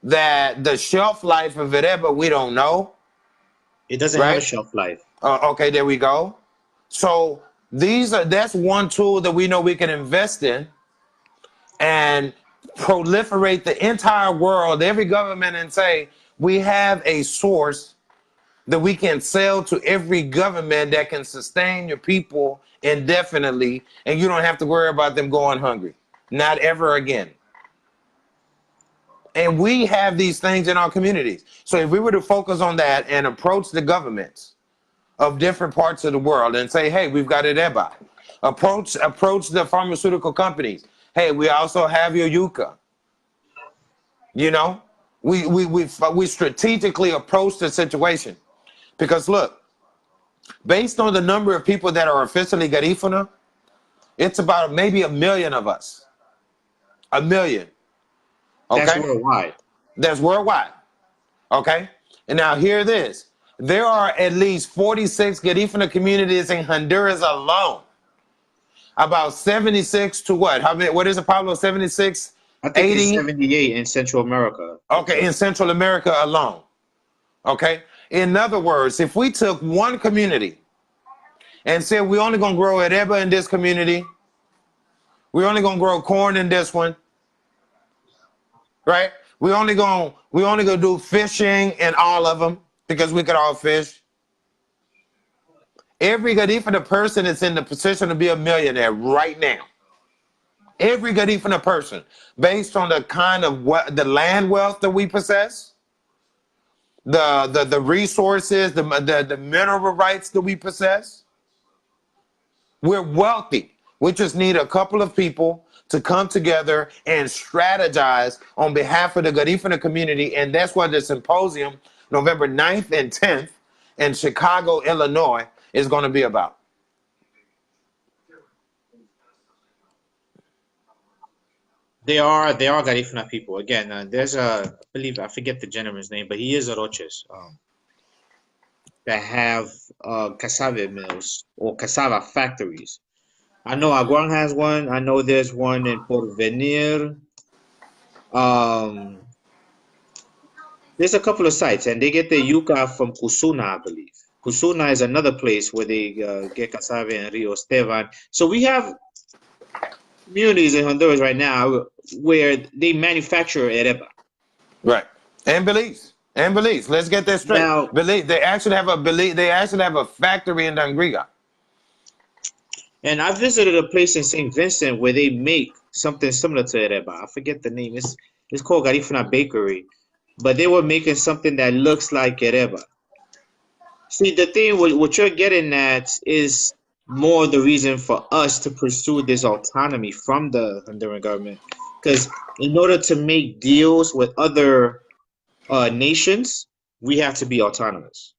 that the shelf life of Ereba we don't know. It doesn't have a Right? shelf life. Okay, there we go. So that's one tool that we know we can invest in and proliferate the entire world, every government, and say we have a source that we can sell to every government that can sustain your people indefinitely, and you don't have to worry about them going hungry. Not ever again. And we have these things in our communities. So if we were to focus on that and approach the governments of different parts of the world and say, hey, we've got it EBA. Approach the pharmaceutical companies. Hey, we also have your yucca. You know, we strategically approach the situation. Because look, based on the number of people that are officially Garifuna, it's about maybe 1 million of us. 1 million. Okay? That's worldwide. That's worldwide. Okay? And now hear this. There are at least 46 Garifuna communities in Honduras alone. About 76 to what? How many? What is it, Pablo? 76? I think 80? it's 78 in Central America. Okay, in Central America alone. Okay? In other words, if we took one community and said we're only going to grow Ereba in this community, we're only going to grow corn in this one, right? We're only going to do fishing in all of them because we could all fish. Every Garifuna person is in the position to be a millionaire right now. Every Garifuna person, based on the kind of the land wealth that we possess, the resources, the mineral rights that we possess, we're wealthy. We just need a couple of people to come together and strategize on behalf of the Garifuna community, and that's what the symposium, November 9th and 10th in Chicago, Illinois, is going to be about. They are Garifuna people. Again, there's I believe, I forget the gentleman's name, but he is a Roches that have cassava mills or cassava factories. I know Aguan has one. I know there's one in Porvenir. There's a couple of sites, and they get their yuca from Cusuna, I believe. Cusuna is another place where they get cassava in Rio Esteban. So we have communities in Honduras right now where they manufacture Ereba. Right. And Belize. Let's get that straight. Now, Belize. They actually have a factory in Dangriga. and I visited a place in St. Vincent where they make something similar to Ereba. I forget the name. It's called Garifuna Bakery. But they were making something that looks like Ereba. See, the thing what you're getting at is more the reason for us to pursue this autonomy from the Honduran government. Because in order to make deals with other nations, we have to be autonomous.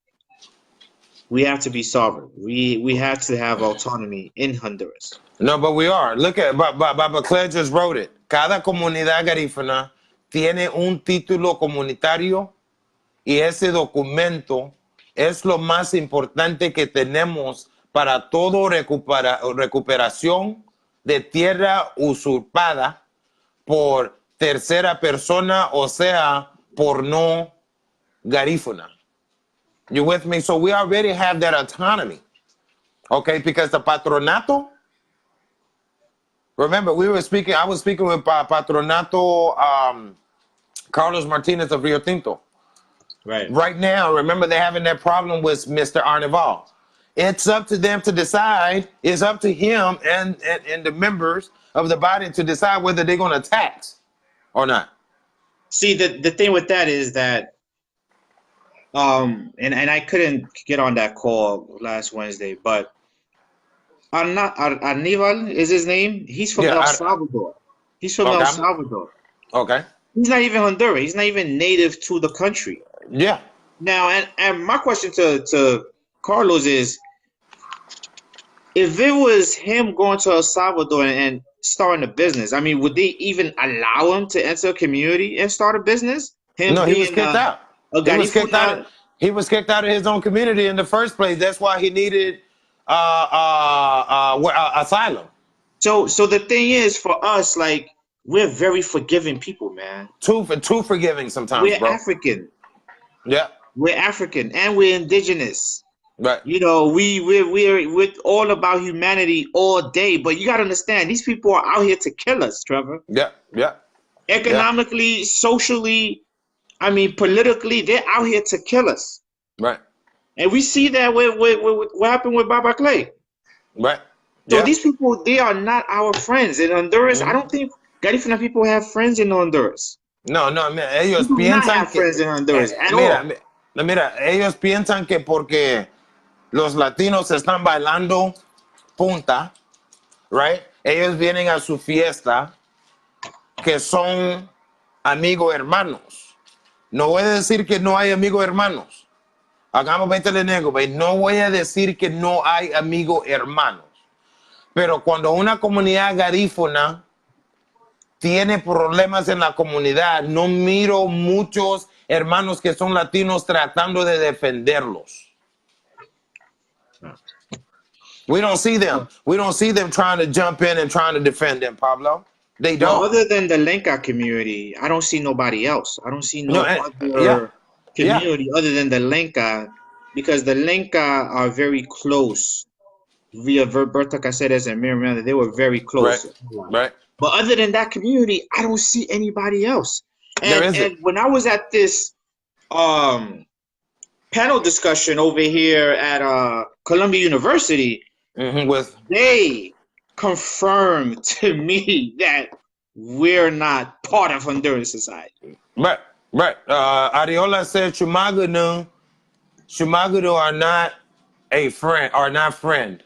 We have to be sovereign. We have to have autonomy in Honduras. No, but we are. Look at Baba Claire just wrote it. Cada comunidad garífuna tiene un título comunitario y ese documento es lo más importante que tenemos para todo recuperación de tierra usurpada por tercera persona, o sea, por no garífuna. You with me? So we already have that autonomy. Okay, because the patronato, remember, I was speaking with Patronato Carlos Martinez of Rio Tinto. Right. Right now, remember, they're having that problem with Mr. Arnival. It's up to them to decide. It's up to him and the members of the body to decide whether they're going to tax or not. See, the thing with that is that, and I couldn't get on that call last Wednesday, but Arnival is his name. He's from El Salvador. He's from El Salvador. Okay. He's not even Honduran. He's not even native to the country. Yeah. Now, and my question to Carlos is, if it was him going to El Salvador and starting a business, I mean, would they even allow him to enter a community and start a business? Him No, he was being kicked out. a He was kicked out. Garifuna. He was kicked out of his own community in the first place. That's why he needed asylum. So the thing is, for us, like, we're very forgiving people, man. Too forgiving sometimes, We're bro. African. Yeah. We're African and we're indigenous. Right. You know, we're all about humanity all day. But you gotta understand, these people are out here to kill us, Trevor. Yeah. Yeah. Economically, socially, I mean, politically, they're out here to kill us. Right. And we see that with what happened with Baba Clay. Right. So these people, they are not our friends. In Honduras, I don't think Garifuna people have friends in Honduras. No, mira, ellos We do not piensan have friends in Honduras at all. Mira, ellos piensan que porque los latinos están bailando punta, right? Ellos vienen a su fiesta que son amigos hermanos. No voy a decir que no hay amigos hermanos. Hagamos 20 de negro, no voy a decir que no hay amigos hermanos. Pero cuando una comunidad garífuna tiene problemas en la comunidad, no miro muchos hermanos que son latinos tratando de defenderlos. We don't see them. We don't see them trying to jump in and trying to defend them, Pablo. They don't. Well, other than the Lenca community, I don't see nobody else. I don't see other community other than the Lenca, because the Lenca are very close. Via Berta Caceres and Miriam, they were very close. Right. But other than that community, I don't see anybody else. And when I was at this panel discussion over here at Columbia University, they confirmed to me that we're not part of Honduran society. Right. Ariola said Shumagunu are not a friend, are not friend.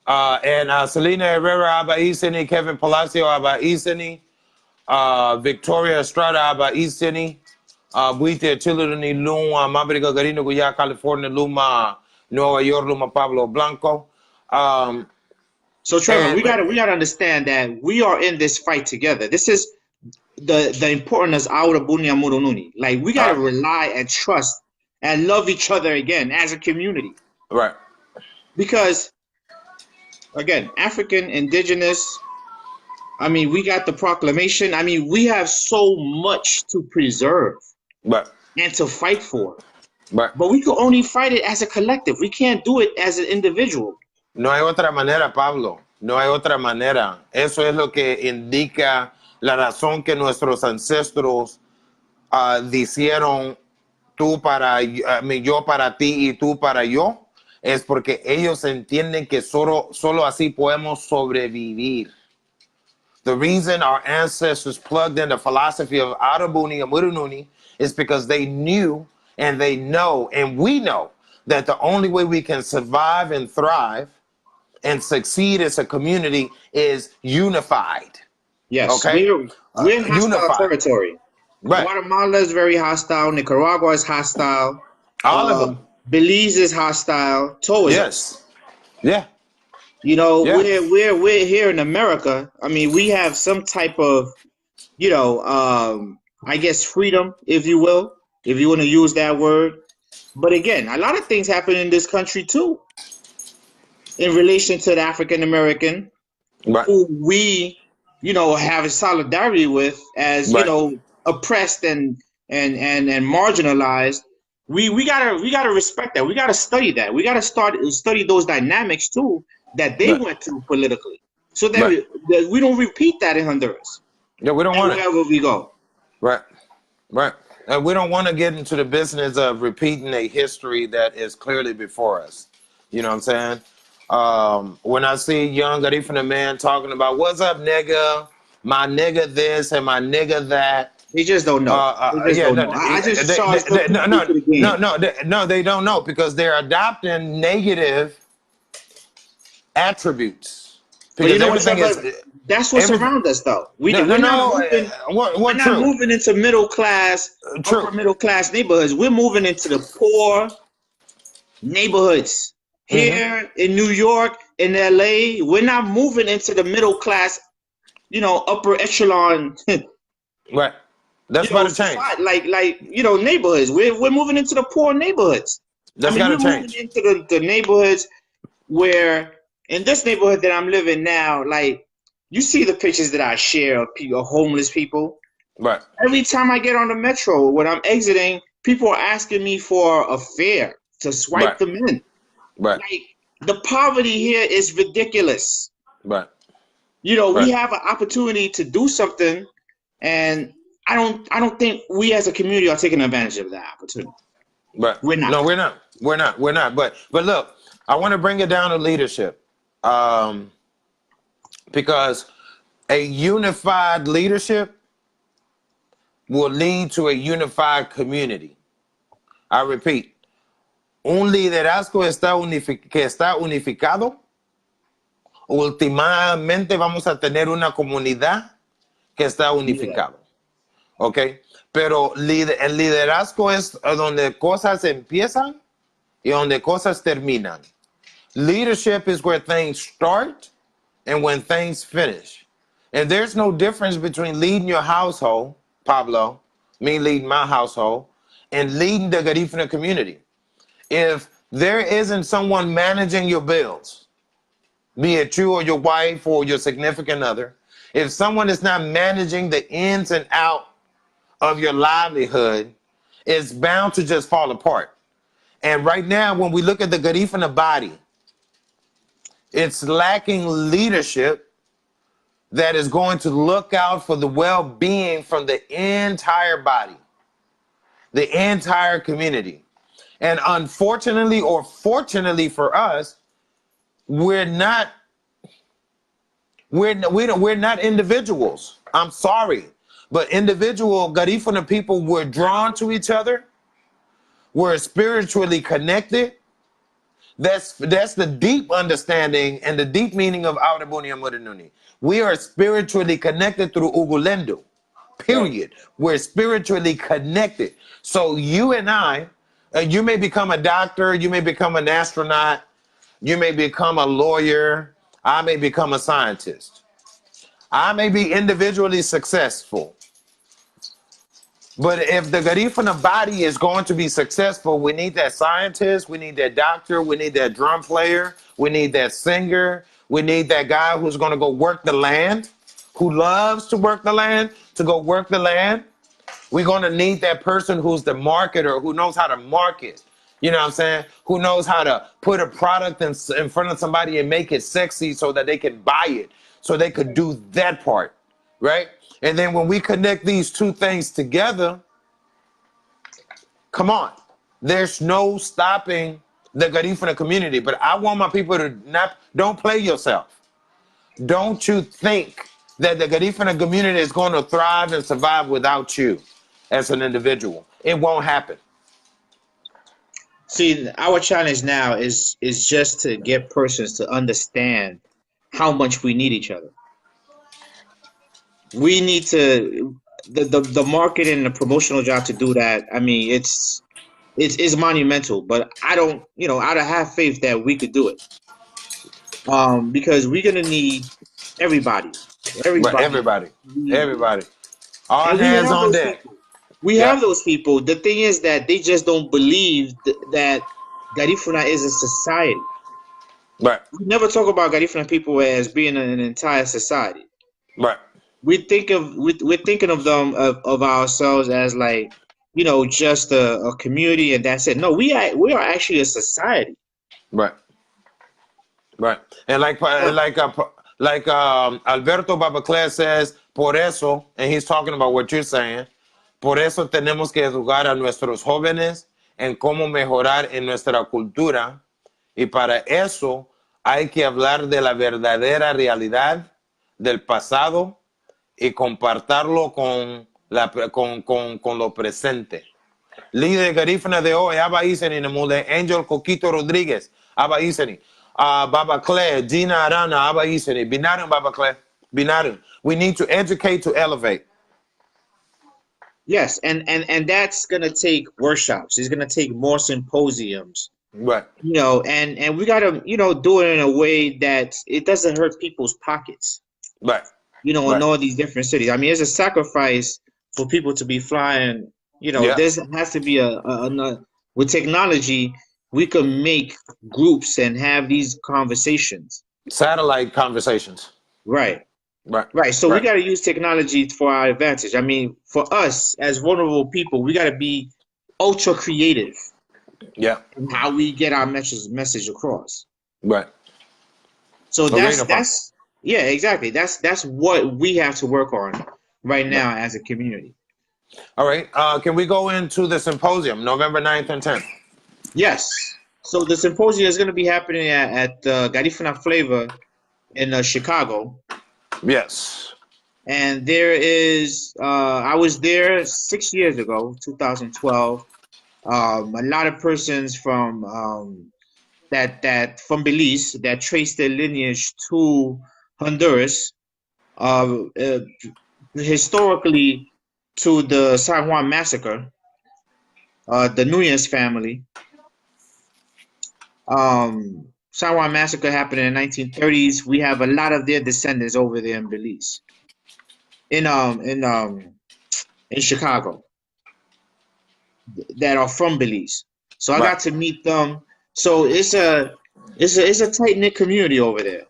And Selena Herrera Aba Isini, Kevin Palacio Aba Isini, Victoria Estrada Aba Isini, Buite Chiludini Luma, Mabruiga Garinagu US, California Luma, Nueva York Luma, Pablo Blanco. So Trevor, we gotta understand that we are in this fight together. This is the importance of Aura Bunya Murununi. Like, we gotta rely and trust and love each other again as a community. Right. Because again, African, indigenous, I mean, we got the proclamation. I mean, we have so much to preserve and to fight for. But we can only fight it as a collective. We can't do it as an individual. No hay otra manera, Pablo. No hay otra manera. Eso es lo que indica la razón que nuestros ancestros dijeron tú para yo para ti y tú para yo. Es porque ellos entienden que solo así podemos sobrevivir. The reason our ancestors plugged in the philosophy of Arabuni and Murununi is because they knew and they know and we know that the only way we can survive and thrive and succeed as a community is unified. Yes, okay? We're in hostile territory. Right. Guatemala is very hostile. Nicaragua is hostile. All of them. Belize is hostile towards us. Yeah. You know, we're here in America. I mean, we have some type of, you know, I guess freedom, if you will, if you want to use that word. But again, a lot of things happen in this country too, in relation to the African American, who we, you know, have a solidarity with as you know, oppressed and marginalized. We gotta respect that. We gotta study that. We gotta study those dynamics too that they went through politically, so that we don't repeat that in Honduras. Yeah, we don't want it wherever we go. Right. And we don't want to get into the business of repeating a history that is clearly before us. You know what I'm saying? When I see young Garifuna man talking about what's up, nigga, my nigga this and my nigga that. They just don't know. They don't know because they're adopting negative attributes. Because everything that's what's around us, though. We're not moving into middle class, upper middle class neighborhoods. We're moving into the poor neighborhoods. Here in New York, in LA, we're not moving into the middle class, upper echelon, Right. That's about to change. society, like neighborhoods. We're moving into the poor neighborhoods. That's We're got to moving change. into the neighborhoods where, in this neighborhood that I'm living now, like, you see the pictures that I share of homeless people. Right. Every time I get on the metro, when I'm exiting, people are asking me for a fare to swipe Right. them in. Right. Like, the poverty here is ridiculous. Right. We Right. have an opportunity to do something, and I don't think we as a community are taking advantage of that opportunity. Right. We're not. No, we're not. We're not. We're not. But look, I want to bring it down to leadership, because a unified leadership will lead to a unified community. I repeat, un liderazgo que está unificado, últimamente vamos a tener una comunidad que está Yeah. unificado. ¿Ok? Pero el liderazgo es donde cosas empiezan y donde cosas terminan. Leadership is where things start and when things finish. And there's no difference between leading your household, Pablo, me leading my household, and leading the Garifuna community. If there isn't someone managing your bills, be it you or your wife or your significant other, if someone is not managing the ins and out of your livelihood, it's bound to just fall apart. And right now, when we look at the Garifuna body, it's lacking leadership that is going to look out for the well-being from the entire body, the entire community. And unfortunately or fortunately for us, we're not individuals. I'm sorry, but individual Garifuna people were drawn to each other. We're spiritually connected. That's the deep understanding and the deep meaning of Aurabunia Murinuni. We are spiritually connected through Ugulendo. Period. Right. We're spiritually connected. So you and I, you may become a doctor, you may become an astronaut, you may become a lawyer, I may become a scientist. I may be individually successful. But if the Garifuna body is going to be successful, we need that scientist, we need that doctor, we need that drum player, we need that singer, we need that guy who's going to go work the land, who loves to work the land, to go work the land. We're going to need that person who's the marketer, who knows how to market, you know what I'm saying? Who knows how to put a product in front of somebody and make it sexy so that they can buy it, so they could do that part, right? And then when we connect these two things together, come on, there's no stopping the Garifuna community. But I want my people to don't play yourself. Don't you think that the Garifuna community is going to thrive and survive without you as an individual? It won't happen. See, our challenge now is just to get persons to understand how much we need each other. We need to the marketing and the promotional job to do that. I mean, it's monumental, but I don't have faith that we could do it. Because we're gonna need everybody. But everybody. All hands on deck. We have those people. The thing is that they just don't believe that Garifuna is a society. Right. We never talk about Garifuna people as being an entire society. Right. We're thinking of them of ourselves as, like, just a community and that's it. No, we are actually a society. Right. Right. And like Alberto Babaclair says, por eso, and he's talking about what you're saying, por eso tenemos que educar a nuestros jóvenes en cómo mejorar en nuestra cultura, y para eso hay que hablar de la verdadera realidad del pasado y compartirlo con lo presente. Líder Garifuna de hoy, Aba Iseni, Namule, Angel Coquito Rodriguez, Aba Iseni, Baba Claire, Gina Arana, Aba Iseni, Binarun Baba Claire, Binarun. We need to educate to elevate. Yes, and that's gonna take workshops. It's gonna take more symposiums. Right. You know, and we gotta, you know, do it in a way that it doesn't hurt people's pockets. Right. You know, in Right. all these different cities. I mean, it's a sacrifice for people to be flying. You know, Yeah. there has to be with technology, we can make groups and have these conversations. Satellite conversations. Right. Right. Right. So we Right. got to use technology for our advantage. I mean, for us as vulnerable people, we got to be ultra creative Yeah. in how we get our message across. Right. So Agreed that's upon. that's yeah, exactly. That's what we have to work on right Right. now as a community. All right. Can we go into the symposium, November 9th and 10th? Yes. So the symposium is going to be happening at Garifuna Flavor in Chicago, Yes. and there is I was there 6 years ago, 2012. A lot of persons from that from Belize that trace their lineage to Honduras, uh, historically to the San Juan massacre, the Nunez family. San Juan massacre happened in the 1930s. We have a lot of their descendants over there in Belize, in um in um in Chicago, that are from Belize. So I Right. got to meet them. So it's a tight knit community over there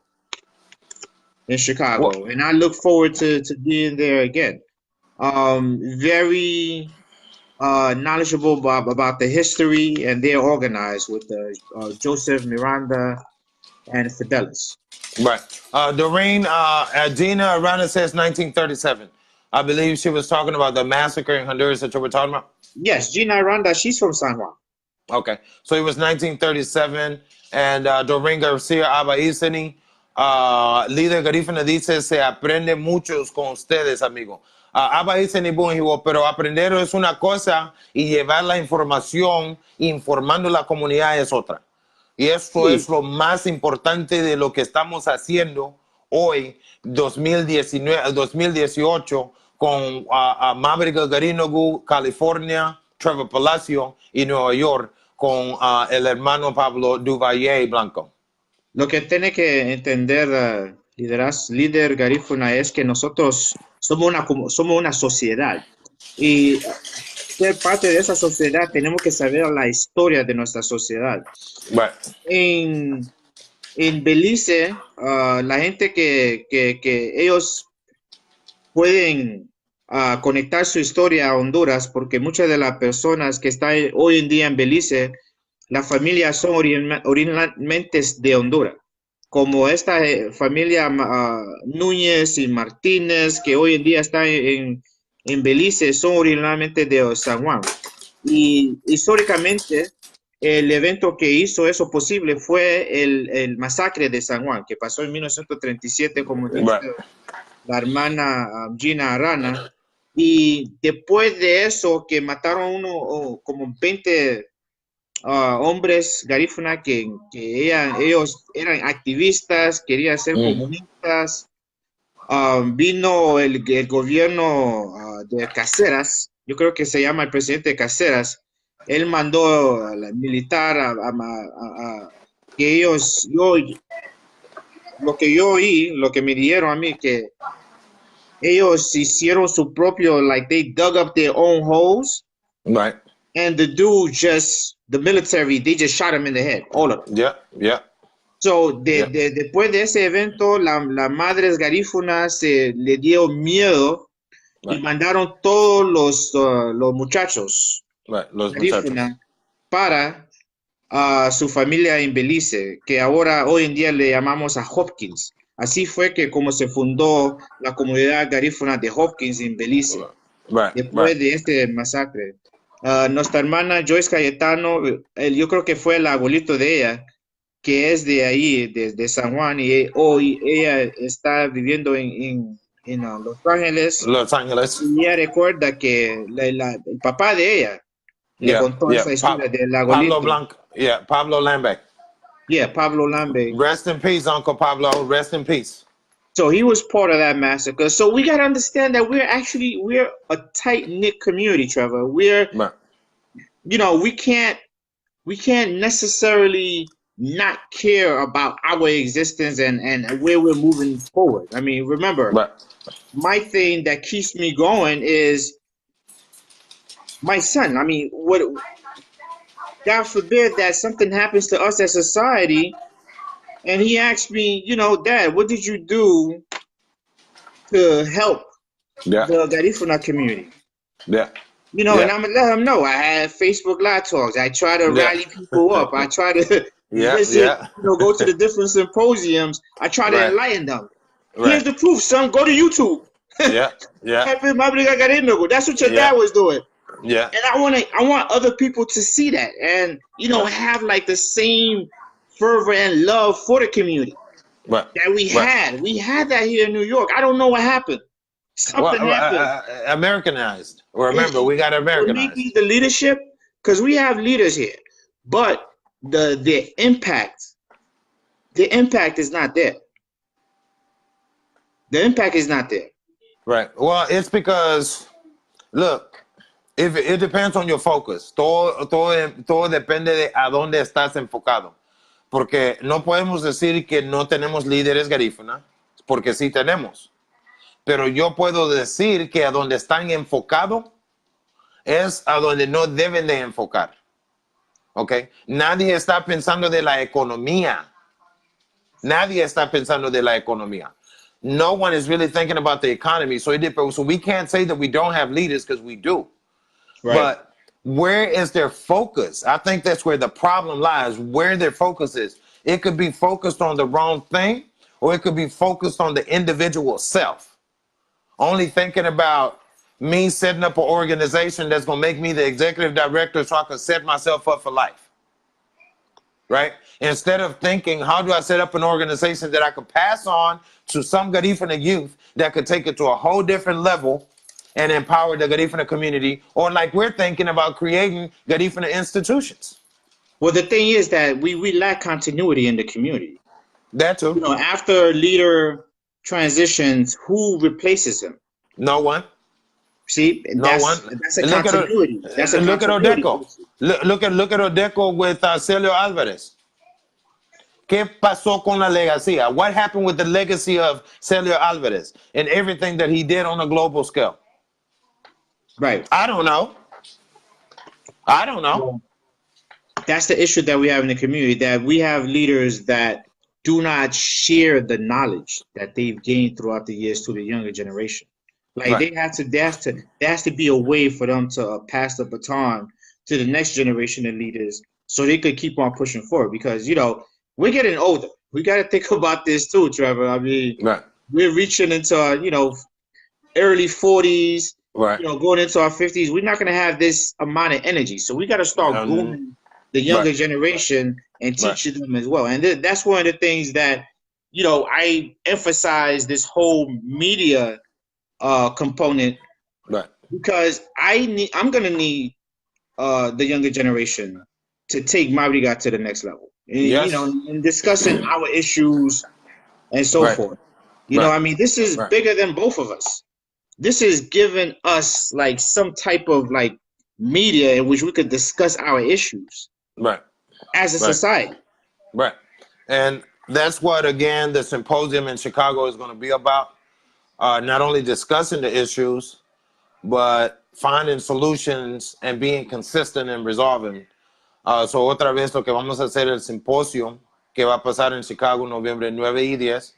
in Well, Chicago, and I look forward to being there again. Very knowledgeable about the history, and they're organized with Joseph Miranda and Fidelis. right. Doreen, Gina Arana says 1937. I believe she was talking about the massacre in Honduras that you were talking about. Yes, Gina Aranda, she's from San Juan. Okay, so it was 1937, and Doreen Garcia Abaizeni, líder garífuna, dice, se aprende mucho con ustedes, amigo. Abaizeni, pero aprender es una cosa y llevar la información, informando la comunidad es otra. Y esto es Sí, lo más importante de lo que estamos haciendo hoy, 2019, 2018, con Mabruiga Garinagu, California, Trevor Palacio y Nueva York, con el hermano Pablo Duvalle Blanco. lo que tiene que entender líder garífuna es que nosotros somos una sociedad y ser parte de esa sociedad tenemos que saber la historia de nuestra sociedad. Right. En Belice, la gente que ellos pueden conectar su historia a Honduras, porque muchas de las personas que están hoy en día en Belice, las familias son originalmente de Honduras, como esta familia Núñez y Martínez, que hoy en día está en Belice, son originalmente de San Juan. Y históricamente, el evento que hizo eso posible fue el masacre de San Juan, que pasó en 1937, como dice Right. la hermana Gina Arana. Y después de eso, que mataron como 20 hombres garífuna ellos eran activistas, querían ser comunistas. Vino el gobierno de Caceras, yo creo que se llama el presidente de Caceras. Él mandó al militar que ellos, lo que yo oí, lo que me dijeron a mí, que ellos hicieron su propio, like they dug up their own holes, Right. and the dude the military, they just shot him in the head, all of them. Yeah. Yeah. So, Yeah. después de ese evento, las madres garífunas le dio miedo y Right. mandaron todos los muchachos Right. Los muchachos. garífuna para su familia en Belice, que ahora hoy en día le llamamos a Hopkins. Así fue que como se fundó la comunidad garífuna de Hopkins en Belice, Right. después Right. de este masacre. Nuestra hermana Joyce Cayetano, yo creo que fue el abuelito de ella, que es de ahí, de San Juan, y hoy ella está viviendo en Los Ángeles, Los Angeles. y ella recuerda que el papá de ella le Yeah. contó Yeah. esa historia del Pablo abuelito. Blanco. Yeah. Pablo Lambeck. Yeah, Pablo Lambe. Rest in peace, Uncle Pablo. Rest in peace. So he was part of that massacre. So we got to understand that we're a tight knit community, Trevor. Right. We can't we can't necessarily not care about our existence and where we're moving forward. I mean, remember, Right. my thing that keeps me going is my son. I mean, what God forbid that something happens to us as society, and he asks me, Dad, what did you do to help Yeah. the Garifuna community? Yeah. And Yeah. I'm gonna let him know. I have Facebook Live talks. I try to Yeah. rally people up. I try to Yeah. visit, Yeah. go to the different symposiums. I try to Right. enlighten them. Here's Right. the proof, son. Go to YouTube. Yeah. Yeah. Type in Mabruiga Garinagu. That's what your Yeah. dad was doing. Yeah. And I want other people to see that and Right. have like the same fervor and love for the community Right. that we Right. had. We had that here in New York. I don't know what happened. Well, Something happened. Americanized. Remember, It, we got it may be Americanized. the leadership because we have leaders here, but the impact is not there. The impact is not there. Right. Well, it's because, look, if it depends on your focus. Todo depende de a dónde estás enfocado. Porque no podemos decir que no tenemos líderes garífuna, porque sí tenemos. Pero yo puedo decir que a donde están enfocados es a donde no deben de enfocar. ¿Ok? Nadie está pensando de la economía. Nadie está pensando de la economía. No one is really thinking about the economy. So we can't say that we don't have leaders because we do. Right. But where is their focus? I think that's where the problem lies, where their focus is. It could be focused on the wrong thing, or it could be focused on the individual self. Only thinking about me setting up an organization that's going to make me the executive director so I can set myself up for life. Right? Instead of thinking, how do I set up an organization that I could pass on to some Garifuna youth that could take it to a whole different level and empower the Garifuna community, or like we're thinking about creating Garifuna institutions. Well, the thing is that we lack continuity in the community. That too. After a leader transitions, who replaces him? No one. See, No one. that's a continuity. That's a look continuity. at Odeco. Look at Odeco with Celio Alvarez. ¿Qué pasó con la legacía? What happened with the legacy of Celio Alvarez and everything that he did on a global scale? Right. I don't know. Well, that's the issue that we have in the community, that we have leaders that do not share the knowledge that they've gained throughout the years to the younger generation. Like Right. there has to be a way for them to pass the baton to the next generation of leaders so they could keep on pushing forward, because we're getting older. We got to think about this too, Trevor. I mean, Right. we're reaching into our, early 40s, Right. going into our 50s. We're not going to have this amount of energy. So we got to start grooming the younger Right. generation and teaching them as well. And that's one of the things that, I emphasize this whole media component, Right. because I'm going to need the younger generation to take Mabruiga to the next level. Yes. In discussing our issues and so Right. forth. Right. I mean, this is Right. bigger than both of us. This is giving us like some type of like media in which we could discuss our issues Right. as a Right. society. Right. And that's what, again, the symposium in Chicago is going to be about. Not only discussing the issues, but finding solutions and being consistent in resolving. So otra vez lo que vamos a hacer el simposio que va a pasar en Chicago noviembre 9 y 10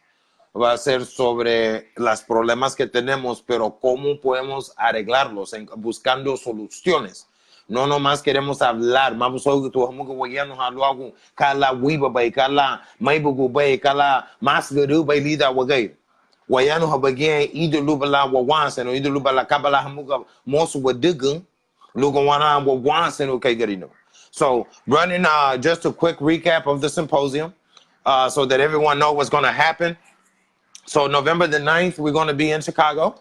va a ser sobre los problemas que tenemos, pero cómo podemos arreglarlos, buscando soluciones. No nomás queremos hablar. Vamos a oír tu hamu que wayano haluagu kala wiba bay kala maibugu bay kala masgadu bay lida wagay. Wayano habagyan idu lubala wawansen o idu lubala kabala hamuga mosu wadigun lugawana wawansen o kay garino. So running just a quick recap of the symposium so that everyone know what's going to happen. So November the 9th, we're going to be in Chicago.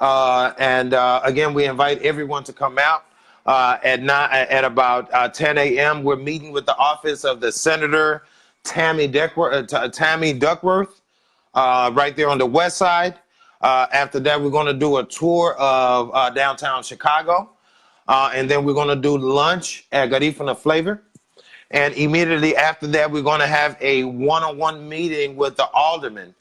And again, we invite everyone to come out at about 10 a.m. We're meeting with the office of the Senator Tammy Duckworth, right there on the west side. After that, we're going to do a tour of downtown Chicago. And then we're going to do lunch at Garifuna Flavor. And immediately after that, we're going to have a one-on-one meeting with the alderman,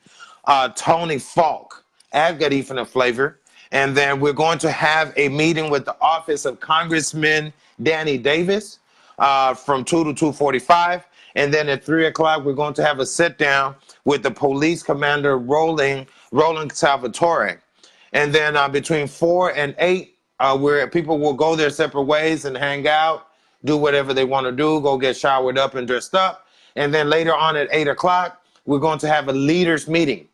Tony Falk at Garifuna Flavor. And then we're going to have a meeting with the office of Congressman Danny Davis from 2 to 2:45. And then at 3 o'clock, we're going to have a sit down with the police commander, Roland Salvatore. And then between 4 and 8, where people will go their separate ways and hang out, do whatever they want to do, go get showered up and dressed up. And then later on at 8 o'clock, we're going to have a leaders meeting.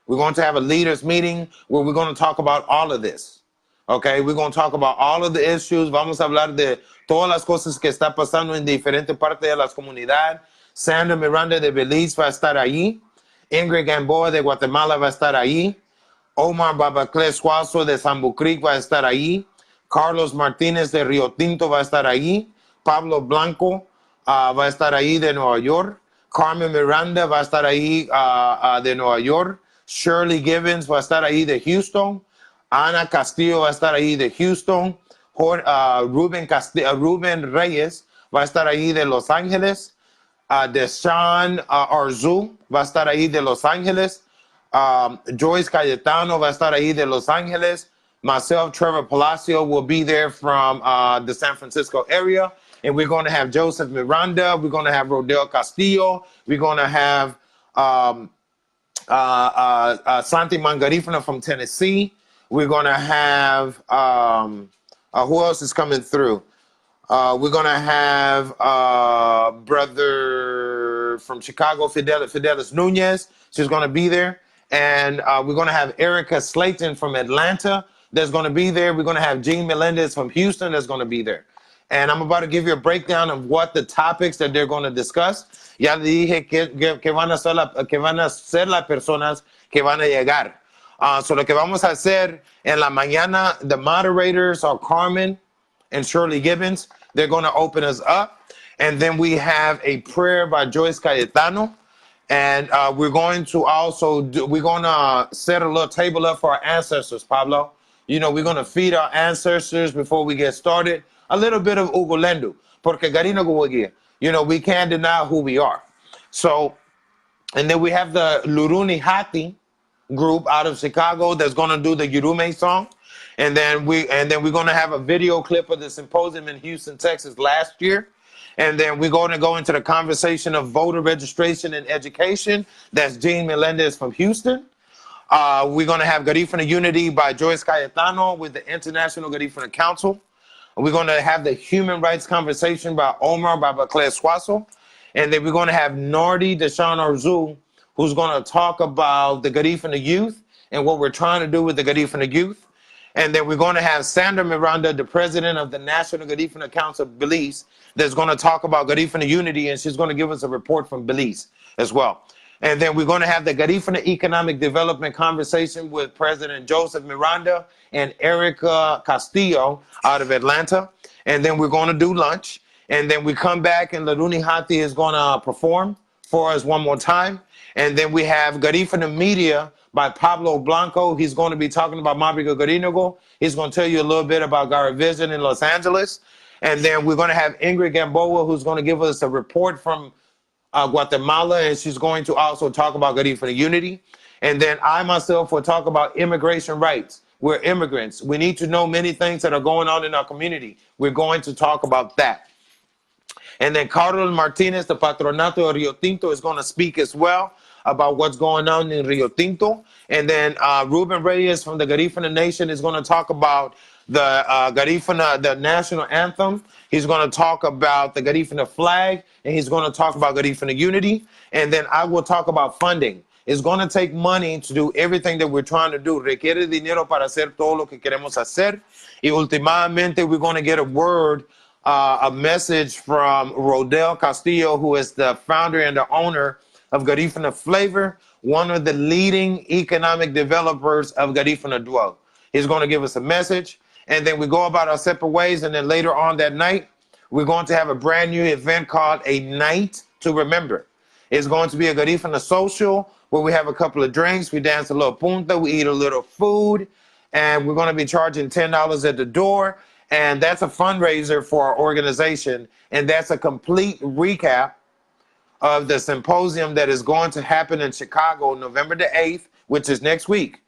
We're going to have a leaders meeting where we're going to talk about all of this. Okay, we're going to talk about all of the issues. Vamos a hablar de todas las cosas que está pasando en diferentes partes de las comunidades. Sandra Miranda de Belize va a estar allí. Ingrid Gamboa de Guatemala va a estar allí. Omar Babacles Suazo de Sambu Creek va a estar allí. Carlos Martínez de Río Tinto va a estar allí. Pablo Blanco va a estar ahí de Nueva York. Carmen Miranda va a estar ahí de Nueva York. Shirley Gibbons va a estar ahí de Houston. Ana Castillo va a estar ahí de Houston. Ruben Reyes va a estar ahí de Los Ángeles. Deshaun Arzu va a estar ahí de Los Ángeles. Joyce Cayetano va a estar ahí de Los Ángeles. Myself, Trevor Palacio, will be there from the San Francisco area. And we're going to have Joseph Miranda. We're going to have Rodel Castillo. We're going to have Santi Mangarifuna from Tennessee. We're going to have, who else is coming through? We're going to have brother from Chicago, Fidelis Nunez. She's going to be there. And we're going to have Erica Slayton from Atlanta that's going to be there. We're going to have Jean Melendez from Houston that's going to be there. And I'm about to give you a breakdown of what the topics that they're going to discuss. Ya le dije que van a ser las personas que van a llegar. So lo que vamos a hacer en la mañana, the moderators are Carmen and Shirley Gibbons. They're going to open us up. And then we have a prayer by Joyce Cayetano. And we're going to also we're going to set a little table up for our ancestors, Pablo. You know, we're going to feed our ancestors before we get started. A little bit of Ugolendu. Porque Garinagu Wagia. You know, we can't deny who we are. So, and then we have the Luruni Hati group out of Chicago that's going to do the Yurume song. And then we're going to have a video clip of the symposium in Houston, Texas last year. And then we're going to go into the conversation of voter registration and education. That's Jean Melendez from Houston. We're going to have Garifuna Unity by Joyce Cayetano with the International Garifuna Council. We're going to have the human rights conversation by Omar Babacles Suazo. And then we're going to have Nardi Deshaun Arzu, who's going to talk about the Garifuna youth and what we're trying to do with the Garifuna youth. And then we're going to have Sandra Miranda, the president of the National Garifuna Council of Belize, that's going to talk about Garifuna Unity, and she's going to give us a report from Belize as well. And then we're going to have the Garifuna Economic Development conversation with President Joseph Miranda and Erica Castillo out of Atlanta. And then we're going to do lunch. And then we come back and Laruni Hati is going to perform for us one more time. And then we have Garifuna Media by Pablo Blanco. He's going to be talking about Mabruiga Garinagu. He's going to tell you a little bit about Garavision in Los Angeles. And then we're going to have Ingrid Gamboa, who's going to give us a report from Guatemala, and she's going to also talk about Garifuna Unity. And then I myself will talk about immigration rights. We're immigrants. We need to know many things that are going on in our community. We're going to talk about that. And then Carlos Martinez, the Patronato of Rio Tinto, is going to speak as well about what's going on in Rio Tinto. And then Ruben Reyes from the Garifuna Nation is going to talk about the Garifuna, the national anthem. He's going to talk about the Garifuna flag, and he's going to talk about Garifuna unity. And then I will talk about funding. It's going to take money to do everything that we're trying to do. Requiere dinero para hacer todo lo que queremos hacer. Y últimamente, we're going to get a word, a message from Rodel Castillo, who is the founder and the owner of Garifuna Flavor, one of the leading economic developers of Garifuna Dwell. He's going to give us a message. And then we go about our separate ways. And then later on that night, we're going to have a brand new event called A Night to Remember. It's going to be a Garifuna social where we have a couple of drinks. We dance a little punta. We eat a little food. And we're going to be charging $10 at the door. And that's a fundraiser for our organization. And that's a complete recap of the symposium that is going to happen in Chicago, November the 8th, which is next week.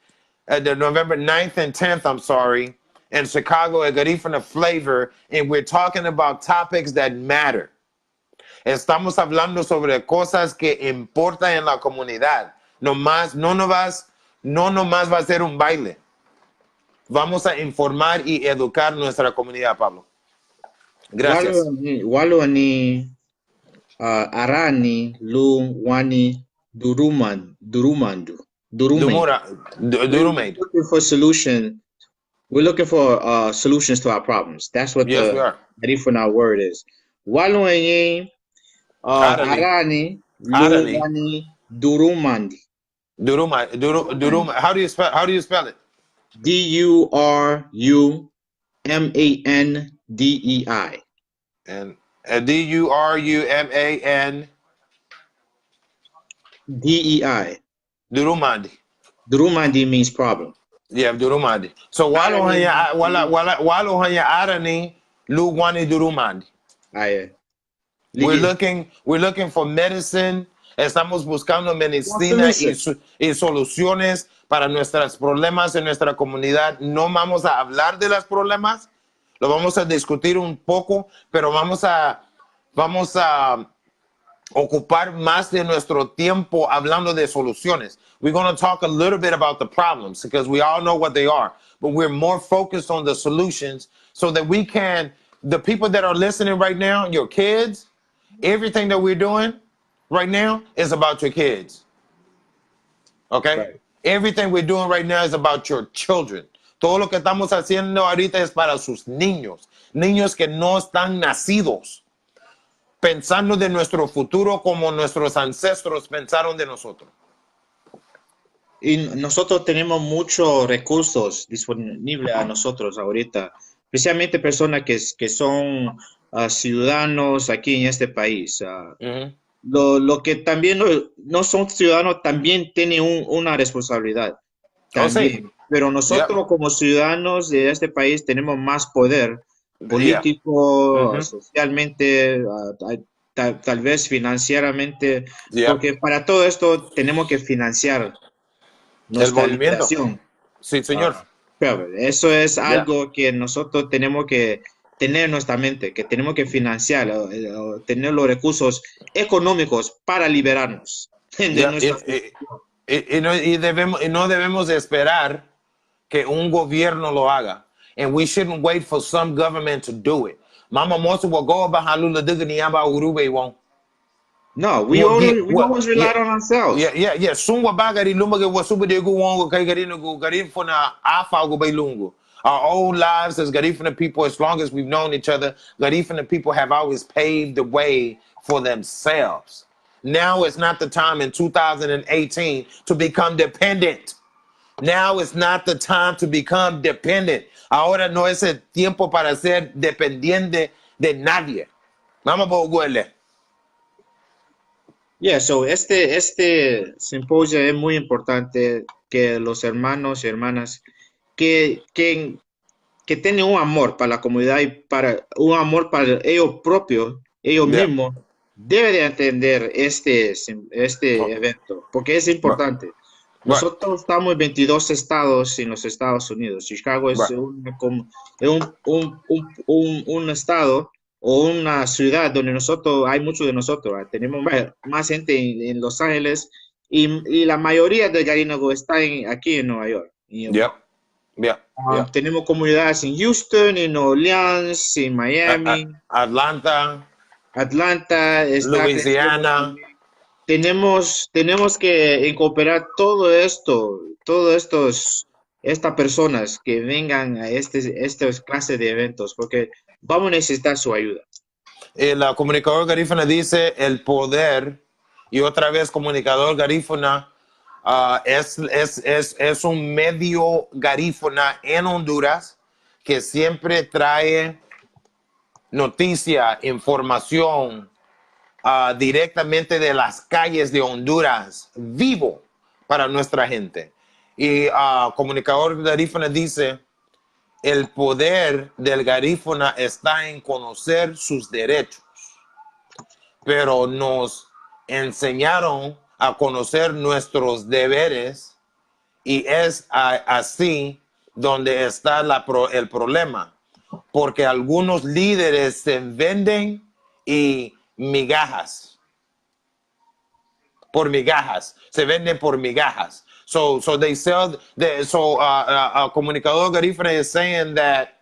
The November 9th and 10th, I'm sorry, in Chicago at Garifuna Flavor. And we're talking about topics that matter. Estamos hablando sobre cosas que importan en la comunidad. No nomás va a ser un baile. Vamos a informar y educar nuestra comunidad, Pablo. Gracias. Walo ni arani lu wani durumaid. Durumaid. We're looking for solutions to our problems. That's what Yes, we the are. Garifuna word is. Walo ni arani lu wani durumandi. Duruma. How do you spell it? Durumandei. And Duruman. Dei. Durumandi. Durumandi means problem. Yeah, Durumandi. So walo hanya arani lu wani Durumandi. We're looking for medicine. Estamos buscando medicina y soluciones para nuestros problemas en nuestra comunidad. No vamos a hablar de los problemas, lo vamos a discutir un poco, pero vamos a ocupar más de nuestro tiempo hablando de soluciones. We're going to talk a little bit about the problems because we all know what they are, but we're more focused on the solutions so that we can, the people that are listening right now, your kids, everything that we're doing right now is about your kids. Okay? Right. Everything we're doing right now is about your children. Todo lo que estamos haciendo ahorita es para sus niños. Niños que no están nacidos. Pensando de nuestro futuro como nuestros ancestros pensaron de nosotros. Y nosotros tenemos muchos recursos disponibles a nosotros ahorita, especialmente personas que son ciudadanos aquí en este país. Lo que también no son ciudadanos también tienen una responsabilidad. También. Sí. Pero nosotros como ciudadanos de este país tenemos más poder político, socialmente, tal vez financieramente, porque para todo esto tenemos que financiar nuestra liberación. Sí, señor. Eso es algo que nosotros tenemos que tener en nuestra mente, que tenemos que financiar, tener los recursos económicos para liberarnos. Y no debemos esperar que un gobierno lo haga. And we shouldn't wait for some government to do it. Mama Mosa will go about won't. No, we always rely on ourselves. Yeah. Sungwa bagari lumage wasuba de guwongo kay garinagu garifuna afa go bailungu. Our old lives as Garifuna people, as long as we've known each other, Garifuna people have always paved the way for themselves. Now is not the time in 2018 to become dependent. Now is not the time to become dependent. Ahora no es el tiempo para ser dependiente de nadie. Vamos a verle. Yeah, so este simposio es muy importante que los hermanos y hermanas que tienen un amor para la comunidad y un amor para ellos propios, ellos mismos, deben de entender este evento, porque es importante. Nosotros estamos en 22 estados en los Estados Unidos. Chicago es un estado o una ciudad donde hay muchos de nosotros. Tenemos más gente en Los Ángeles y la mayoría de Garinagu está aquí en Nueva York. Tenemos comunidades en Houston, en New Orleans, en Miami, Atlanta, Louisiana. Tenemos que incorporar estas personas que vengan a estas clases de eventos, porque vamos a necesitar su ayuda. El comunicador Garifuna dice el poder, y otra vez comunicador Garifuna es un medio Garifuna en Honduras que siempre trae noticia, información directamente de las calles de Honduras, vivo para nuestra gente. Y comunicador Garifuna dice, el poder del garífuna está en conocer sus derechos, pero nos enseñaron a conocer nuestros deberes y es así donde está el problema, porque algunos líderes se venden y se venden por migajas. So they sell. Comunicador Garífuna is saying that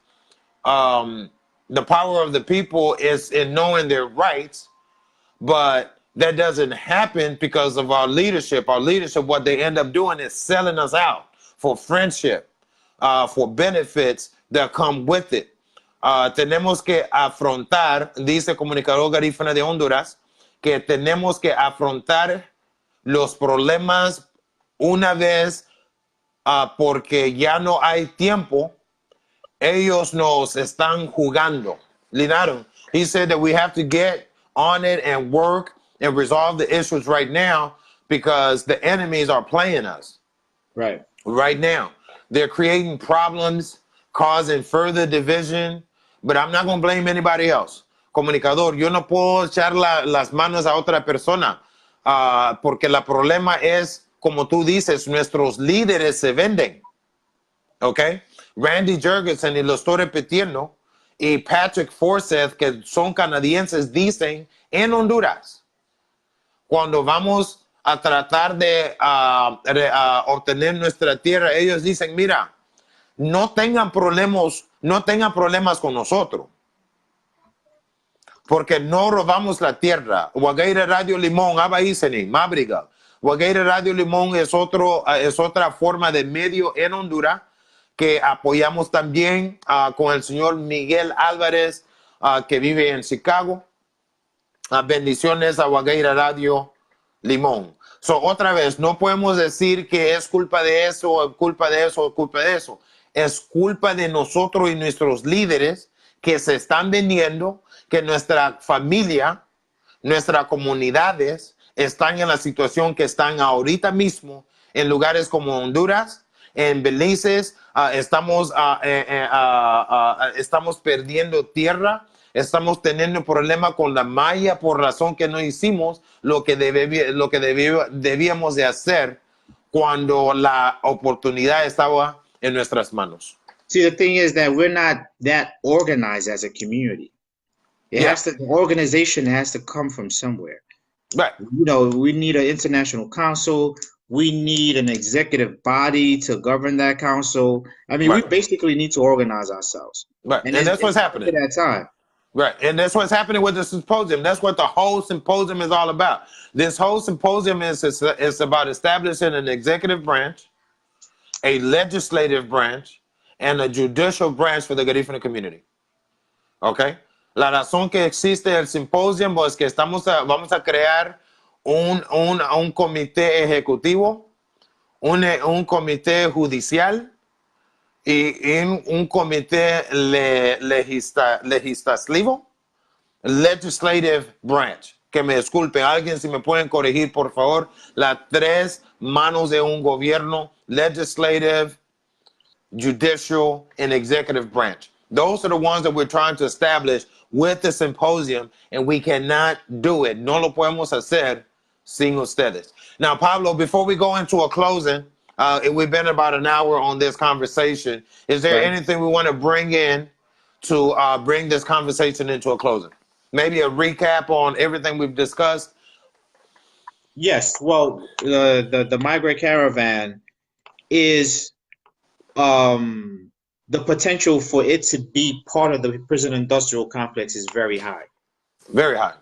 the power of the people is in knowing their rights, but that doesn't happen because of our leadership. Our leadership, what they end up doing is selling us out for friendship, for benefits that come with it. Tenemos que afrontar, dice Comunicador Garífuna de Honduras, que tenemos que afrontar los problemas una vez porque ya no hay tiempo. Ellos nos están jugando. Linaron, he said that we have to get on it and work and resolve the issues right now because the enemies are playing us. Right now. They're creating problems, causing further division, but I'm not going to blame anybody else. Comunicador, yo no puedo echar las manos a otra persona porque el problema es, como tú dices, nuestros líderes se venden. ¿Ok? Randy Jurgensen, y lo estoy repitiendo, y Patrick Forsyth, que son canadienses, dicen en Honduras, cuando vamos a tratar de obtener nuestra tierra, ellos dicen, mira, no tengan problemas con nosotros, porque no robamos la tierra. Guagaira Radio Limón, Abaíseni, Mabruiga. Guagaira Radio Limón es otra forma de medio en Honduras que apoyamos también con el señor Miguel Álvarez, que vive en Chicago. Bendiciones a Guagaira Radio Limón. Otra vez, no podemos decir que es culpa de eso, o culpa de eso, o culpa de eso. Es culpa de nosotros y nuestros líderes que se están vendiendo, que nuestra familia, nuestras comunidades están en la situación que están ahorita mismo en lugares como Honduras, en Belice, estamos perdiendo tierra, estamos teniendo problema con la malla por razón que no hicimos lo que debíamos de hacer cuando la oportunidad estaba en nuestras manos. See, the thing is that we're not that organized as a community. The organization has to come from somewhere. Right. You know, we need an international council. We need an executive body to govern that council. I mean, we basically need to organize ourselves. Right. And that's what's happening. At that time. Right. And that's what's happening with the symposium. That's what the whole symposium is all about. This whole symposium is about establishing an executive branch, a legislative branch, and a judicial branch for the Garifuna community. Okay? La razón que existe el symposium es que vamos a crear un comité ejecutivo, un comité judicial y un comité legislativo, legislative branch. Que me disculpen, alguien si me pueden corregir, por favor, las tres manos de un gobierno, legislative, judicial, and executive branch. Those are the ones that we're trying to establish with the symposium, and we cannot do it. No lo podemos hacer sin ustedes. Now, Pablo, before we go into a closing, we've been about an hour on this conversation. Is there anything we want to bring in to bring this conversation into a closing? Maybe a recap on everything we've discussed? Yes. Well, the migrant caravan is the potential for it to be part of the prison industrial complex is very high. Very high.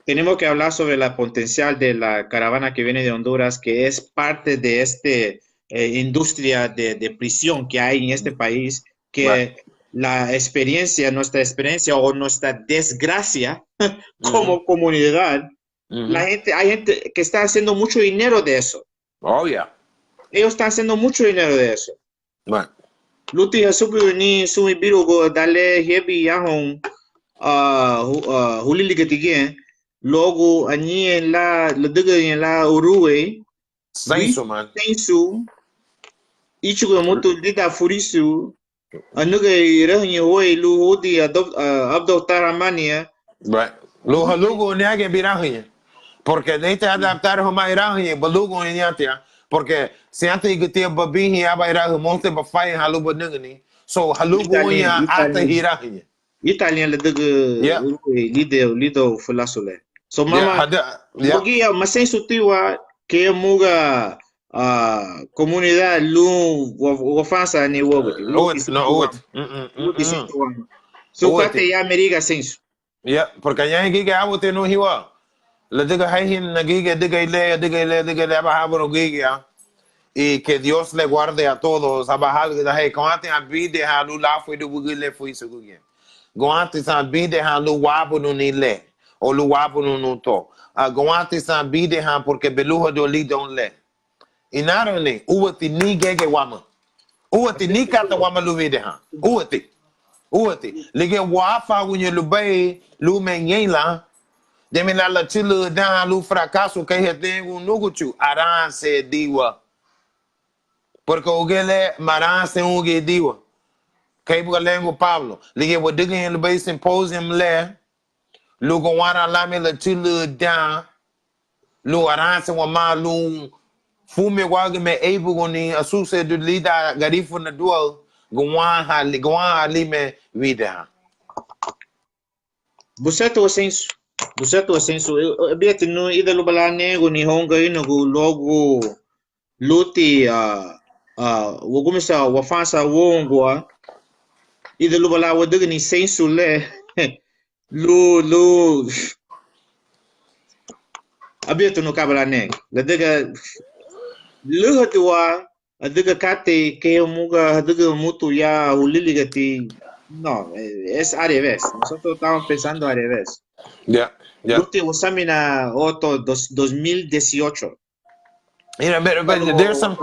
Tenemos que hablar sobre la potencial de la caravana que viene de Honduras, que es parte de esta industria de prisión que hay en este país, que nuestra experiencia o nuestra desgracia como comunidad, hay gente que está haciendo mucho dinero de eso. Oh, yeah. Ellos están haciendo mucho dinero de eso. Right. Luti hasubu ni sumi birugo dale hebi yahon hulili getigen logo ani en la diga en la uruwe Sensu man. Sensu ichigo moto dita furisu Anuga irahin hoy lu hudi adoptar amania. Right. Lugo lugo ni alguien viraje. Porque de te adaptar a uma iraje, balugo ni atia. Porque se antes que te babi aba iraje monte ba fai halugo ningani. So halugo Italien, ya ata Italien, iraje. Italien le daga Yeah. lido fulasule. So Yeah, mama, hada yeah. bagi ya masen sutiwa ke muga comunidad lu wafansa ni wogoti lu Ut, no disintuwa ut. lu disintuwa. So Ut. kate ya meriga sensu. Yeah, porque ya giga abote no hiwa. Le diga haihin na giga diga ile aba habro giga. Y que Dios le guarde a todos. Abahal que hey, coante a bide halu la fui do bugile fui se gugen. Goante san bide halu wabu no ni le. O lu wabu no to. Goante san bide han porque beluho do li don le. Y nada ni uwati ni gege wama. Uwati ni kata wama lu vide han. Uwati. Uwati. Lige wafa unye lu bay lu menyela. Demi la chilu dan lu fracaso que he tengo nuguchu. Aran se diwa. Porque ugele maran se uge diwa. Kay buga lengo Pablo. Lige wa diga in the symposium le. Lugo wana lame la chilu dan. Lu aran se wa ma lu fume wage me ebu goni asuse du lida garifu na dual. Gwan ha li me vida. Buseto sensu. Buseto sensu. Biati no ida lubalane go ni honga ino go logo luti wogumisa wafansa wongwa ida lubala wadaga ni sensu le lu abiatu no kabala ne ladaga luhatua adaga kate ke muga adaga mutu ya uliligati no es al revés nosotros estamos pensando al revés Yeah, yeah. luti wasamina oto 2018 Mira, but there's some.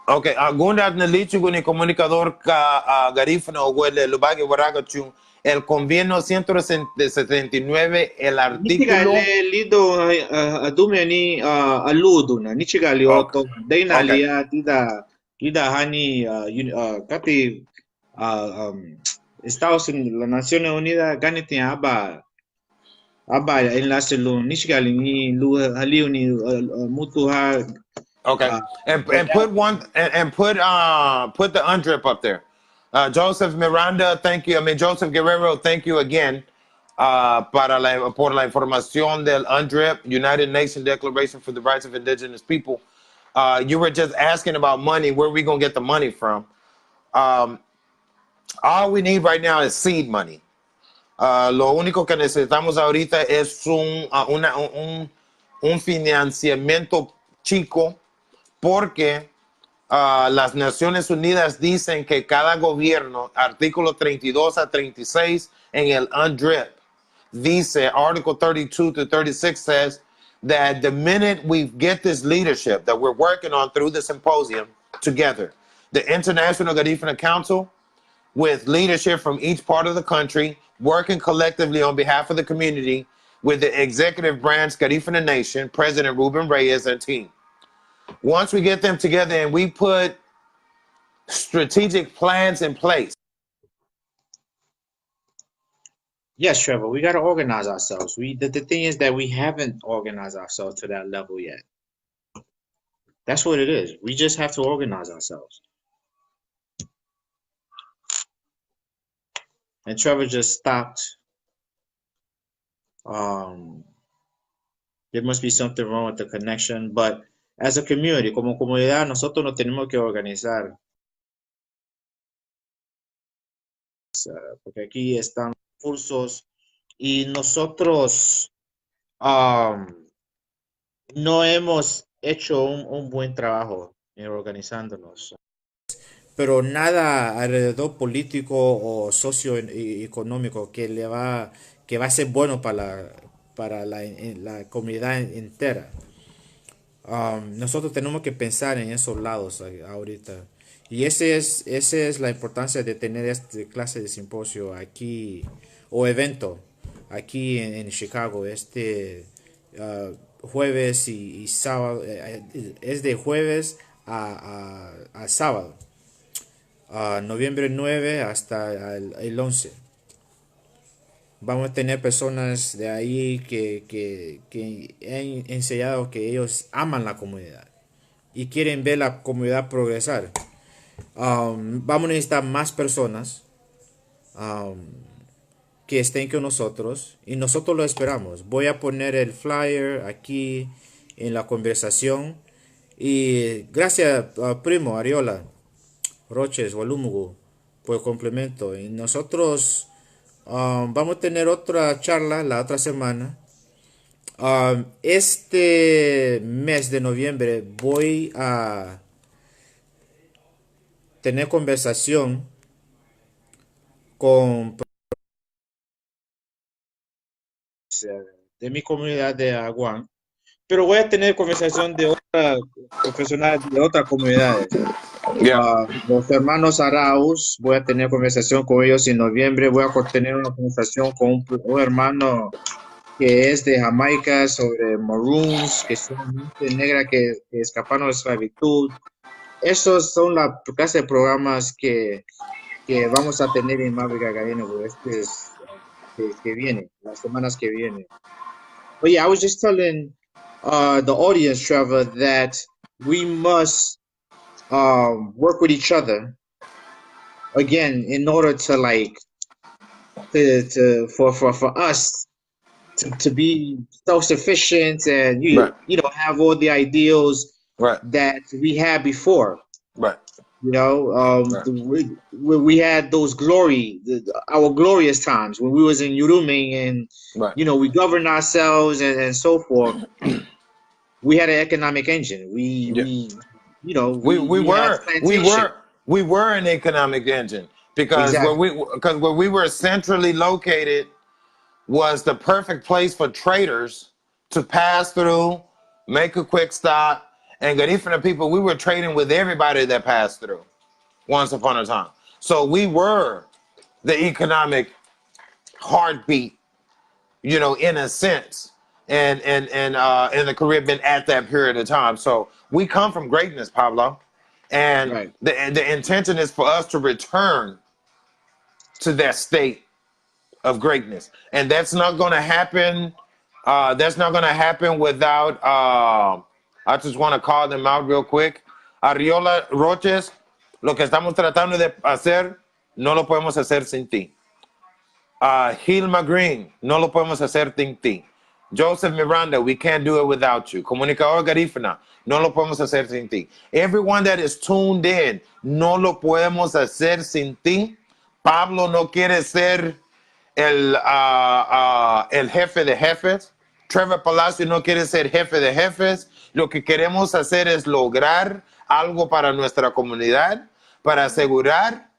Okay, gunda na lichu guni comunicador ka garifna ogwele lubagi waragachu el convenio 179 el artículo. Nichigale lido adume ni aludo na nichigale Okay, oto daina okay, lia tida hani kati Estados Unidos la Naciones Unidas ganiti aba enlace lo nichigale ni lu haliu ni mutu ha okay. And put one and put the undrip up there. Joseph Miranda, thank you. I mean Joseph Guerrero, thank you again. Por la información del UNDRIP, United Nations Declaration for the Rights of Indigenous People. You were just asking about money. Where are we gonna get the money from? All we need right now is seed money. Lo único que necesitamos ahorita es un financiamiento chico porque las Naciones Unidas dicen que cada gobierno, artículo 32 a 36 en el UNDRIP, dice, Article 32 to 36 says that the minute we get this leadership that we're working on through the symposium together, the International Garifuna Council, with leadership from each part of the country, working collectively on behalf of the community with the executive branch, Garifuna Nation, President Ruben Reyes and team. Once we get them together and we put strategic plans in place. Yes, Trevor, we got to organize ourselves. The thing is that we haven't organized ourselves to that level yet. That's what it is. We just have to organize ourselves. And Trevor just stopped. There must be something wrong with the connection, but as a community, como comunidad, nosotros nos tenemos que organizar. Porque aquí están cursos y nosotros no hemos hecho un buen trabajo en organizándonos. Pero nada alrededor político o socioeconómico que va a ser bueno para la comunidad entera. Nosotros tenemos que pensar en esos lados ahorita. Y esa es la importancia de tener esta clase de simposio aquí, o evento, aquí en Chicago, jueves y sábado, es de jueves a sábado. noviembre 9 hasta el 11. Vamos a tener personas de ahí que han enseñado que ellos aman la comunidad y quieren ver la comunidad progresar. Vamos a necesitar más personas que estén con nosotros y nosotros lo esperamos. Voy a poner el flyer aquí en la conversación y gracias primo Ariola Roches Walumugu por el complemento. Y nosotros vamos a tener otra charla la otra semana. Este mes de noviembre voy a tener conversación con de mi comunidad de Aguán, pero voy a tener conversación de otras profesionales de otras comunidades. Yeah. Los hermanos Arauz, voy a tener conversación con ellos en noviembre. Voy a tener una conversación con un hermano que es de Jamaica sobre Maroons, que son gente negra que escaparon de la esclavitud. Esos son la clase de programas que vamos a tener en Mabruiga Garinagu que viene, las semanas que vienen. But yeah, I was just telling the audience, Trevor, that we must work with each other again in order to like for us to be self-sufficient and Right. you know have all the ideals Right. that we had before. Right. You know, Right. we had those our glorious times when we was in Uruming and Right. you know we governed ourselves and so forth. We had an economic engine. Yeah. We had plantation. We were an economic engine because Exactly. where we were centrally located was the perfect place for traders to pass through, make a quick stop, and get from the people. We were trading with everybody that passed through once upon a time. So we were the economic heartbeat, you know, in a sense, and in the Caribbean at that period of time. So we come from greatness, Pablo, and Right. the intention is for us to return to that state of greatness, and that's not going to happen. That's not going to happen without. I just want to call them out real quick. Ariola Roches, lo que estamos tratando de hacer, no lo podemos hacer sin ti. Hilma Green, no lo podemos hacer sin ti. Joseph Miranda, we can't do it without you. Comunicador Garífuna, no lo podemos hacer sin ti. Everyone that is tuned in, no lo podemos hacer sin ti. Pablo no quiere ser el jefe de jefes. Trevor Palacio no quiere ser jefe de jefes. Lo que queremos hacer es lograr algo para nuestra comunidad, para asegurar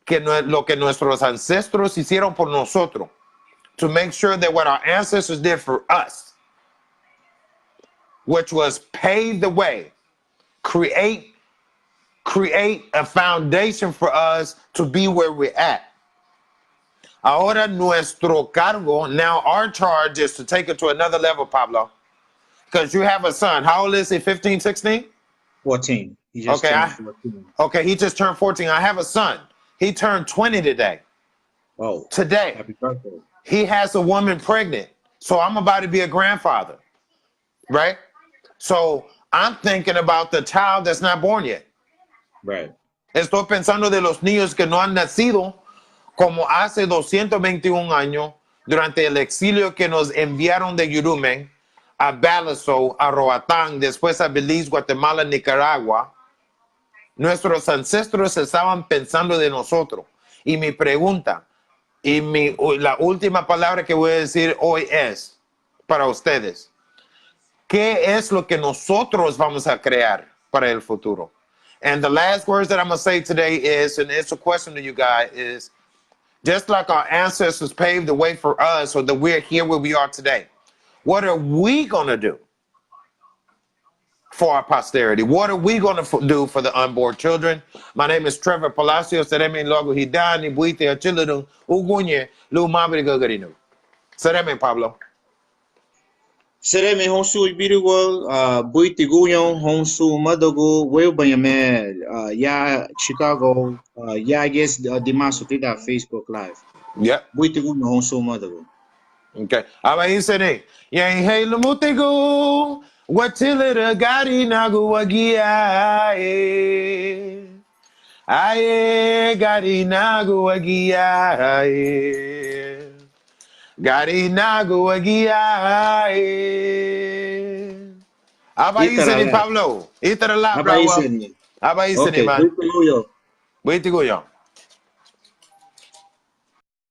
que lo que nuestros ancestros hicieron por nosotros, to make sure that what our ancestors did for us, which was pave the way, create a foundation for us to be where we're at. Ahora nuestro cargo, now our charge is to take it to another level, Pablo. Because you have a son. How old is he? 15, 16? 14. He just turned 14. Okay, he just turned 14. I have a son. He turned 20 today. Oh. Today. Happy birthday. He has a woman pregnant. So I'm about to be a grandfather. Right? So I'm thinking about the child that's not born yet. Right. Estoy pensando de los niños que no han nacido como hace 221 años durante el exilio que nos enviaron de Yurumen a Balazo, a Roatán, después a Belize, Guatemala, Nicaragua. Nuestros ancestros estaban pensando de nosotros. Y mi pregunta, la última palabra que voy a decir hoy es para ustedes. ¿Qué es lo que nosotros vamos a crear para el futuro? And the last words that I'm going to say today is, and it's a question to you guys, is just like our ancestors paved the way for us so that we're here where we are today, what are we going to do for our posterity? What are we going to do for the unborn children? My name is Trevor Palacios. Sereme logo hidani buite achiludun ugunye lu Mabruiga Garinagu. Sereme, Pablo. Sere me honsu ibirigo buitiguyon honsu madago webanyame ya Chicago ya yes dimaso tida Facebook live. Yep. Buitiguyon honsu madago. Okay. Aba isene. Yang hey lumutigo. Watilita Garinagu US. Aye, Garinagu US. Garinagu US. Aba isene Itarala. Pablo. Itara la Aba bravo. isene. Aba isene Okay, man. buitiguyo. Buitiguyo.